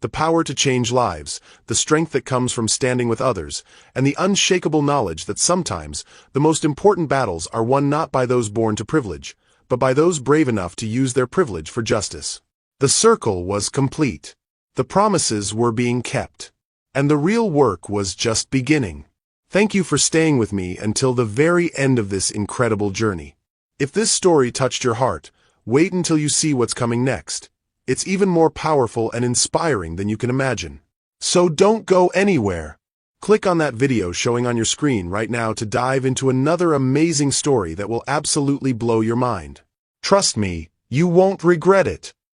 The power to change lives, the strength that comes from standing with others, and the unshakable knowledge that sometimes the most important battles are won not by those born to privilege, but by those brave enough to use their privilege for justice. The circle was complete. The promises were being kept. And the real work was just beginning. Thank you for staying with me until the very end of this incredible journey. If this story touched your heart, wait until you see what's coming next. It's even more powerful and inspiring than you can imagine. So don't go anywhere. Click on that video showing on your screen right now to dive into another amazing story that will absolutely blow your mind. Trust me, you won't regret it.